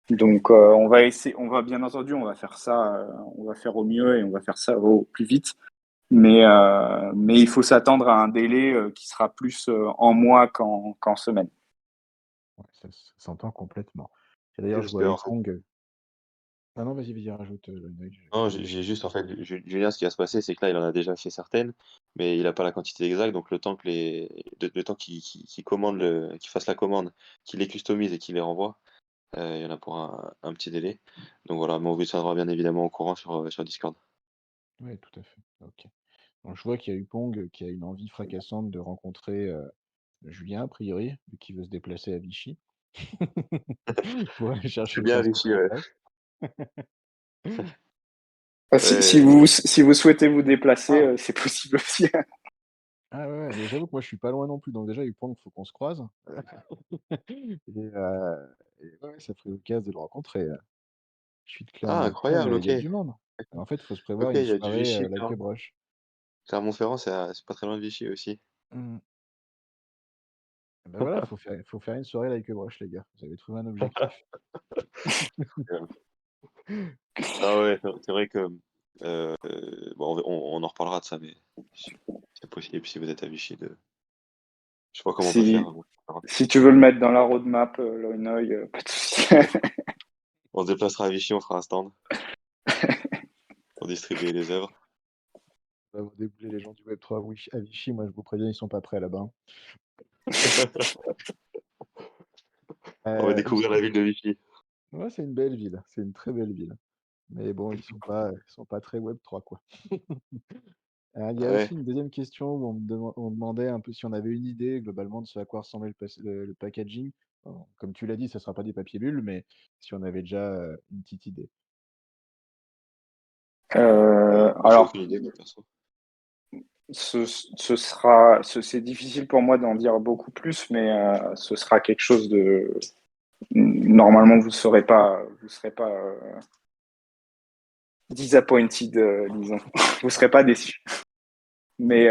Donc, on va essayer, bien entendu, on va faire ça, on va faire au mieux et on va faire ça au plus vite. Mais il faut s'attendre à un délai qui sera plus en mois qu'en semaine.
Ouais, ça s'entend complètement. Et d'ailleurs, je
juste
vois
que, en fait,
Ypong. Ah non, vas-y, rajoute le
non, j'ai juste, en fait, Julien, ce qui va se passer, c'est que là, il en a déjà fait certaines, mais il n'a pas la quantité exacte, donc le temps le temps qu'il commande qu'il fasse la commande, qu'il les customise et qu'il les renvoie, il y en a pour un petit délai. Donc voilà, mais on vous tiendra bien évidemment au courant sur Discord.
Oui, tout à fait. Ok. Donc, je vois qu'il y a Ypong qui a une envie fracassante de rencontrer Julien, a priori, vu qu'il veut se déplacer à Vichy pour aller chercher
C'est
le
bien
pinceau
réussi,
sur
ouais.
place.
Ouais,
Si vous souhaitez vous déplacer,
Ah,
c'est possible aussi.
ah ouais, ouais, mais j'avoue que moi je suis pas loin non plus, donc déjà Ypong, il faut qu'on se croise. Et ouais, ça ferait l'occasion de le rencontrer. Je suis de
ah,
Clermont-Auvergne,
incroyable,
il y
ok.
a du monde. En fait, il faut se
Ok,
prévoir une
il y a du
soirée
Vichy,
like a brush.
Clermont-Ferrand, c'est pas très loin de Vichy aussi.
Mmh. Ben voilà, faut faire une soirée like a brush, les gars. Vous avez trouvé un objectif.
Ah ouais, c'est vrai que bon, on en reparlera de ça, mais c'est possible si vous êtes à Vichy de. Je sais pas comment on peut faire.
Si, si tu veux le mettre dans la roadmap, Loinoy, pas de souci.
On se déplacera à Vichy, on fera un stand pour distribuer les œuvres.
On va vous débouler les gens du Web3 à Vichy, moi je vous préviens, ils sont pas prêts là-bas.
On va découvrir
Aussi,
la ville de Vichy.
ouais, c'est une belle ville, c'est une très belle ville. Mais bon, ils sont pas très Web3, quoi. Il y
Ah
a
ouais.
aussi une deuxième question où on demandait un peu si on avait une idée globalement de ce à quoi ressemblait le packaging. Bon, comme tu l'as dit, ça ne sera pas des papiers bulles, mais si on avait déjà une petite idée.
Moi, j'ai
Alors,
aucune idée, moi, perso.
c'est difficile pour moi d'en dire beaucoup plus, mais ce sera quelque chose de. Normalement, vous serez pas disappointed, disons. Vous serez pas déçus. Mais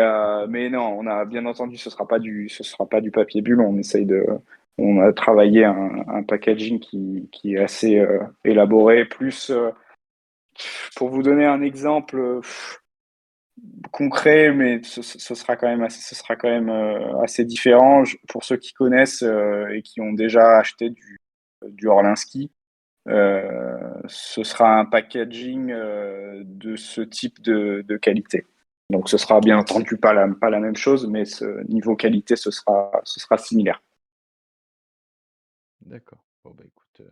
non, on a bien entendu, ce sera pas du papier bulle. On a travaillé un packaging qui est assez élaboré. Plus, pour vous donner un exemple concret, mais ce sera quand même assez différent. Pour ceux qui connaissent et qui ont déjà acheté du Orlinski, ce sera un packaging de ce type de qualité. Donc ce sera bien entendu pas la même chose, mais ce niveau qualité, ce sera similaire.
D'accord. Bon, bah écoute,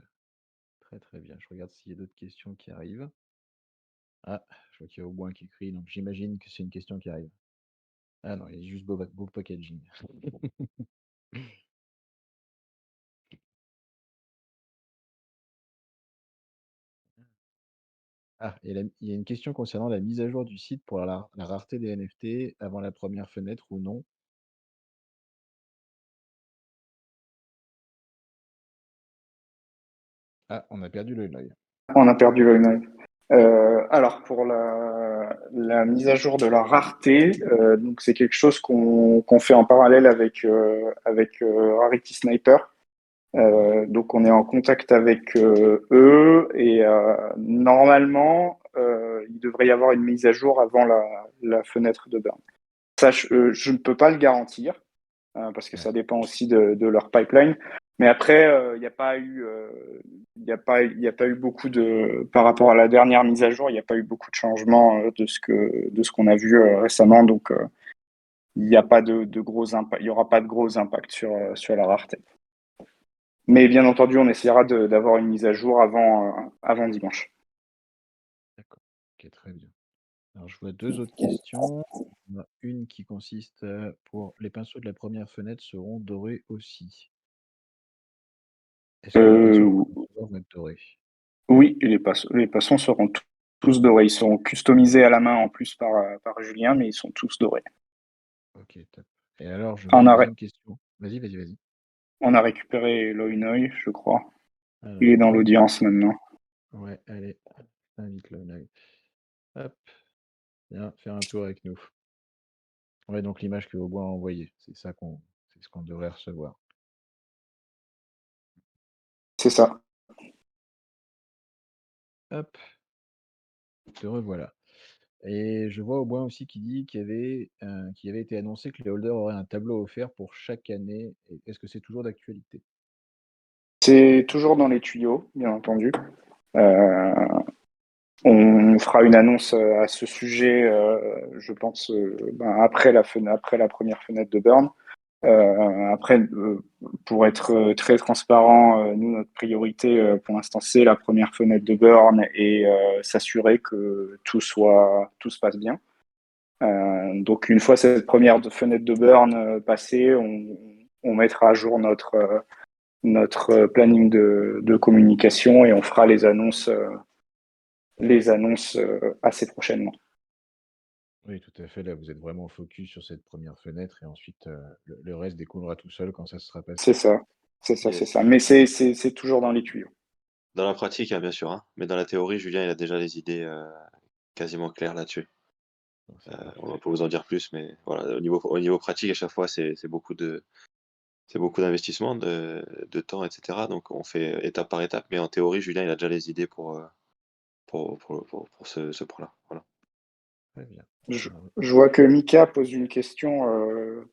très très bien. Je regarde s'il y a d'autres questions qui arrivent. Ah, je vois qu'il y a Aubin qui écrit, donc j'imagine que c'est une question qui arrive. Ah non, il y a juste beau packaging. Ah, et il y a une question concernant la mise à jour du site pour la rareté des NFT avant la première fenêtre ou non. Ah, on a perdu l'œil.
On a perdu l'œil. Alors pour la mise à jour de la rareté, donc c'est quelque chose qu'on fait en parallèle avec Rarity Sniper. Donc on est en contact avec eux et normalement il devrait y avoir une mise à jour avant la fenêtre de burn. Ça, je ne peux pas le garantir parce que
Ouais.
ça dépend aussi de leur pipeline. Mais après, il n'y a pas eu, il y a pas eu beaucoup de, par rapport à la dernière mise à jour, il n'y a pas eu beaucoup de changements de ce qu'on a vu récemment. Donc, il n'y a pas de gros impacts, il y aura pas de gros impacts sur la rareté. Mais bien entendu, on essaiera d'avoir une mise à jour avant dimanche.
D'accord. Ok, très bien. Alors, je vois deux autres questions. Il y en a une qui consiste pour les pinceaux de la première fenêtre seront dorés aussi. Est-ce que les pinceaux
Euh,
vont être dorés?
oui, les passons seront tous dorés. Ils seront customisés à la main en plus par Julien, mais ils sont tous dorés.
Ok, top. Et alors, je vois
On
une
a,
deuxième question. Vas-y.
on a récupéré Loinoy, je crois. Il
Alors,
est dans
hop,
l'audience maintenant.
ouais, allez, invite le live. Hop, viens faire un tour avec nous. Ouais, donc l'image que Aubois a envoyée, c'est ce qu'on devrait recevoir.
C'est ça.
Hop, te revoilà. Et je vois Aubois aussi qui dit qu'il avait été annoncé que les holders auraient un tableau offert pour chaque année. Est-ce que c'est toujours d'actualité?
C'est toujours dans les tuyaux, bien entendu. Euh, on fera une annonce à ce sujet, je pense, après la première fenêtre de burn. Après, pour être très transparent, nous, notre priorité pour l'instant, c'est la première fenêtre de burn et s'assurer que tout se passe bien. Donc, une fois cette première fenêtre de burn passée, on mettra à jour notre planning de communication et on fera les annonces assez prochainement.
Oui, tout à fait. Là, vous êtes vraiment focus sur cette première fenêtre et ensuite le reste découlera tout seul quand ça sera
C'est
passé.
ça, c'est ça, c'est
Yes.
ça. Mais c'est toujours dans les tuyaux.
Dans la pratique, hein, bien sûr, hein, mais dans la théorie, Julien, il a déjà les idées quasiment claires là-dessus.
Donc, c'est
On
parfait.
va pas vous en dire plus, mais voilà, au niveau pratique, à chaque fois, c'est beaucoup d'investissement, de temps, etc. Donc on fait étape par étape, mais en théorie, Julien, il a déjà les idées pour ce point-là. Voilà.
Très bien.
Je,
Alors,
je vois que Mika pose une question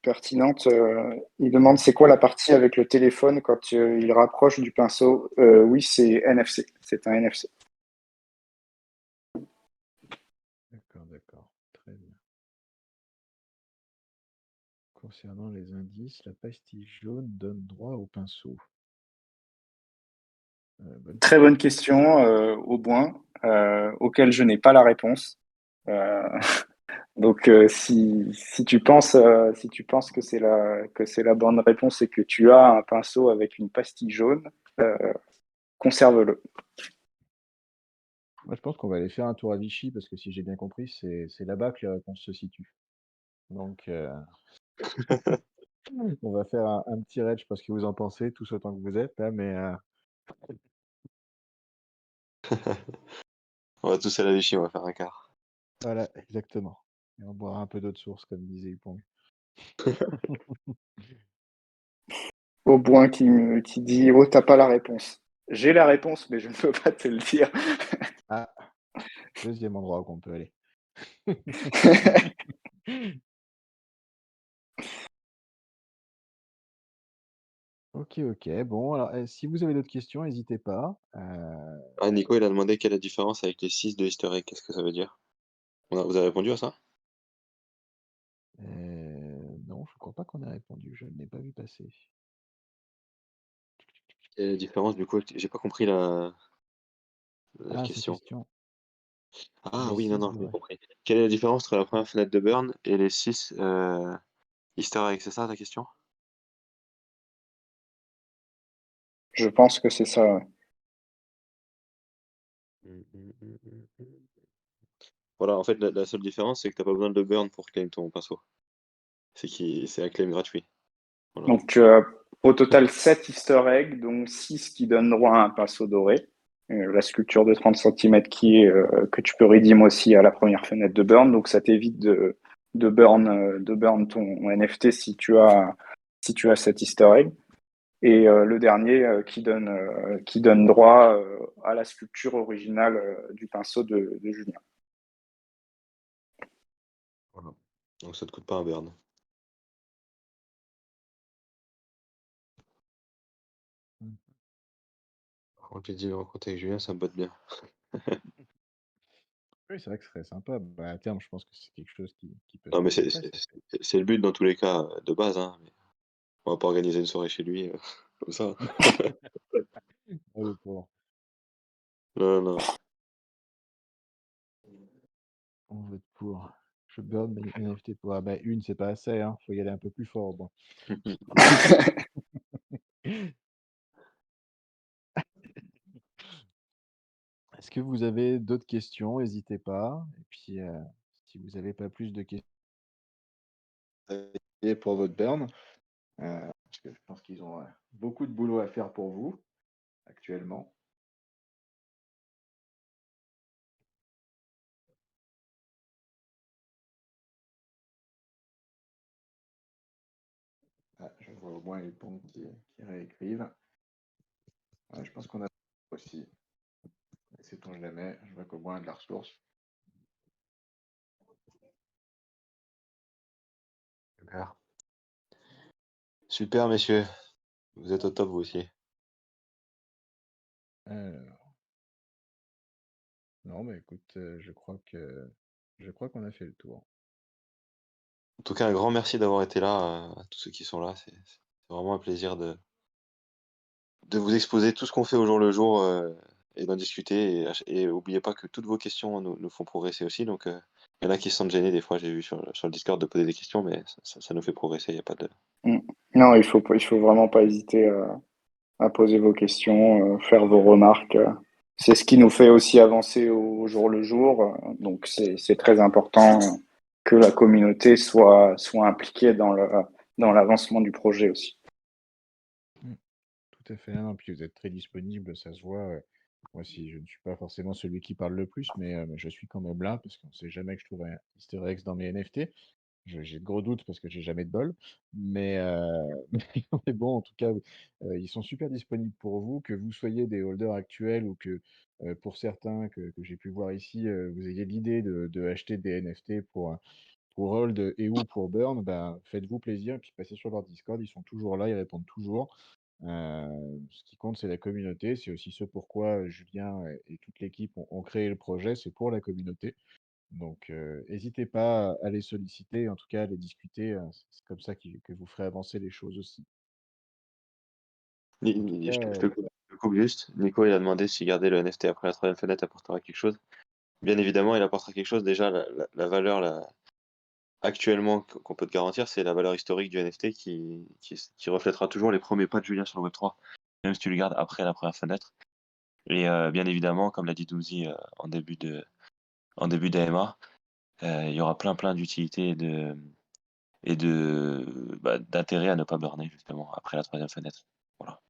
pertinente. Il demande c'est quoi la partie avec le téléphone quand il rapproche du pinceau. Oui, c'est NFC. C'est un NFC.
d'accord. Très bien. Concernant les indices, la pastille jaune donne droit au pinceau.
Très bonne question, au point, auquel je n'ai pas la réponse. Euh, donc, si tu penses que c'est la bonne réponse et que tu as un pinceau avec une pastille jaune, conserve-le.
Moi, je pense qu'on va aller faire un tour à Vichy parce que si j'ai bien compris, c'est là-bas que les réponses se situent. Donc, on va faire un petit raid, je sais pas ce que vous en pensez, tous autant que vous êtes, là, mais
On va tous à la Vichy, on va faire un quart.
voilà, exactement. Et on boira un peu d'eau de source, comme disait Yupong.
Au point qui dit oh, t'as pas la réponse. J'ai la réponse, mais je ne peux pas te le dire.
Ah, deuxième endroit où on peut aller. Ok, bon, alors si vous avez d'autres questions, n'hésitez pas.
Ah, Nico, il a demandé quelle est la différence avec les 6 de Easter egg. Qu'est-ce que ça veut dire? Vous avez répondu à ça?
Non, je crois pas qu'on ait répondu, je ne l'ai pas vu passer.
Quelle est la différence, du coup? J'ai pas compris la
Ah, c'est
question.
question.
Ah
Les
oui, non,
6
non, j'ai
dorés.
compris. Quelle est la différence entre la première fenêtre de burn et les 6 Easter eggs, c'est ça ta question?
Je pense que c'est ça. Ouais.
Voilà, en fait, la seule différence, c'est que t'as pas besoin de burn pour claim ton pinceau. C'est un claim gratuit. Voilà.
Donc, tu as au total 7 easter eggs, dont 6 qui donnent droit à un pinceau doré. La sculpture de 30 centimètres que tu peux redeem aussi à la première fenêtre de burn. Donc, ça t'évite de burn ton NFT si tu as cet easter egg. Et le dernier qui donne droit à la sculpture originale du pinceau de Julien.
Voilà. Donc ça te coûte pas un burn. Par contre, les deals rencontrés avec Julien, ça me botte bien.
Oui, c'est vrai que ce serait sympa. Bah, à terme, je pense que c'est quelque chose qui peut se
Non, mais
mettre en place.
c'est le but dans tous les cas de base. Hein. Mais on va pas organiser une soirée chez lui comme ça.
Oh, le pauvre.
Non, non.
On vote pour. Je burn mes NFT pour. Ah bah, une, c'est pas assez, hein. Faut y aller un peu plus fort. Bon. Est-ce que vous avez d'autres questions? N'hésitez pas. Et puis, si vous n'avez pas plus de questions pour votre burn, parce que je pense qu'ils ont beaucoup de boulot à faire pour vous actuellement. Ah, je vois au moins les ponts qui réécrivent. Ouais, je pense qu'on a aussi. Sait-on jamais, je vois qu'au moins de la ressource.
Super. Super, messieurs. Vous êtes au top, vous aussi.
Alors, non, mais écoute, je crois qu'on a fait le tour.
En tout cas, un grand merci d'avoir été là, à tous ceux qui sont là. C'est vraiment un plaisir de vous exposer tout ce qu'on fait au jour le jour et d'en discuter. Et n'oubliez pas que toutes vos questions nous font progresser aussi. Donc, il y en a qui se sentent gênés des fois, j'ai vu sur le Discord de poser des questions, mais ça nous fait progresser. Il n'y a pas de.
Non, il faut vraiment pas hésiter à poser vos questions, faire vos remarques. C'est ce qui nous fait aussi avancer au jour le jour. Donc, c'est très important que la communauté soit impliquée dans l'avancement du projet aussi.
Tout à fait. Non, puis vous êtes très disponible, ça se voit. Moi, si je ne suis pas forcément celui qui parle le plus, mais je suis quand même là parce qu'on ne sait jamais que je trouve un Easter egg dans mes NFT. J'ai de gros doutes parce que j'ai jamais de bol. Mais, mais bon, en tout cas, ils sont super disponibles pour vous, que vous soyez des holders actuels ou que pour certains que j'ai pu voir ici, vous ayez l'idée de acheter des NFT pour hold et ou pour burn, ben, faites-vous plaisir et puis passez sur leur Discord, ils sont toujours là, ils répondent toujours. Ce qui compte, c'est la communauté. C'est aussi ce pourquoi Julien et toute l'équipe ont créé le projet, c'est pour la communauté. Donc, n'hésitez pas à les solliciter, en tout cas à les discuter. C'est comme ça que vous ferez avancer les choses aussi. En tout cas,
Je te coupe juste. Nico, il a demandé si garder le NFT après la troisième fenêtre apportera quelque chose. Bien évidemment, il apportera quelque chose. Déjà, la valeur actuellement qu'on peut te garantir, c'est la valeur historique du NFT qui reflètera toujours les premiers pas de Julien sur le Web3, même si tu le gardes après la première fenêtre. Et bien évidemment, comme l'a dit Douzi en début d'AMA, il y aura plein d'utilités d'intérêt à ne pas burner justement après la troisième fenêtre. Voilà.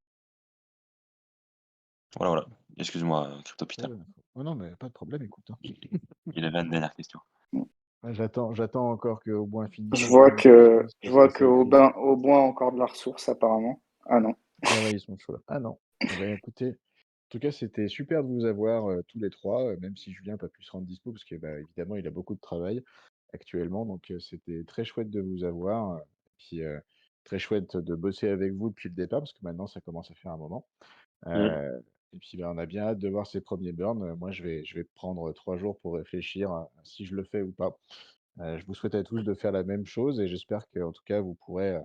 Voilà. Excuse-moi, Cryptopital.
oh non, mais pas de problème, écoute, hein.
Il avait une dernière question.
J'attends encore que Aubin finisse.
Je
et
vois
qu'on
que,
finisse
je
parce que
vois
c'est
que
écrit.
Aubin a encore de la ressource apparemment. Ah non.
Ah ouais, ils sont chauds là. Ah non. Eh ben, écoutez, en tout cas, c'était super de vous avoir tous les trois, même si Julien n'a pas pu se rendre dispo, parce que bah, évidemment, il a beaucoup de travail actuellement. Donc, c'était très chouette de vous avoir. Puis, très chouette de bosser avec vous depuis le départ, parce que maintenant, ça commence à faire un moment. Et puis, bah, on a bien hâte de voir ces premiers burns. Moi, je vais prendre 3 jours pour réfléchir à si je le fais ou pas. Je vous souhaite à tous de faire la même chose et j'espère qu'en tout cas, vous pourrez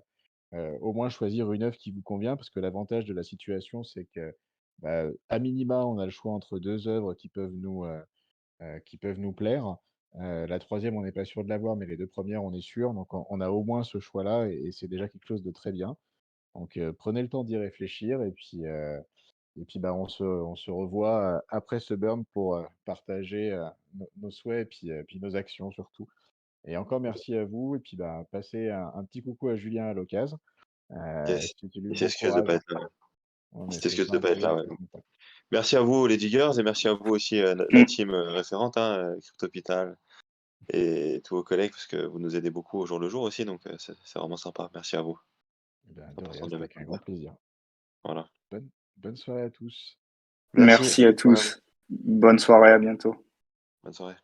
au moins choisir une œuvre qui vous convient, parce que l'avantage de la situation, c'est que, bah, à minima, on a le choix entre 2 œuvres qui peuvent nous plaire. La troisième, on n'est pas sûr de l'avoir, mais les 2 premières, on est sûr. Donc on a au moins ce choix-là et c'est déjà quelque chose de très bien. Donc prenez le temps d'y réfléchir et puis, bah, on se revoit, après ce burn pour, partager, nos souhaits et puis nos actions surtout. Et encore merci à vous et puis, bah, passez un petit coucou à Julien à l'occasion.
Yes.
Je te dis
Il
bon
s'excuse de
courage.
pas être là.
Ouais, mais
Il
c'était
s'excuse de
un
pas être là,
plaisir
ouais.
de te rencontrer.
Merci à vous les diggers et merci à vous aussi la team référente, hein, Cryptopital et tous vos collègues parce que vous nous aidez beaucoup au jour le jour aussi, donc c'est vraiment sympa. Merci à vous.
Eh ben,
Ça
de
prend
rien,
soin de
c'était
mes
avec un
collègues.
grand plaisir.
Voilà.
Bonne soirée à tous.
Merci.
Merci à
Bonne soirée à vous.
tous. Bonne soirée, à bientôt.
Bonne soirée.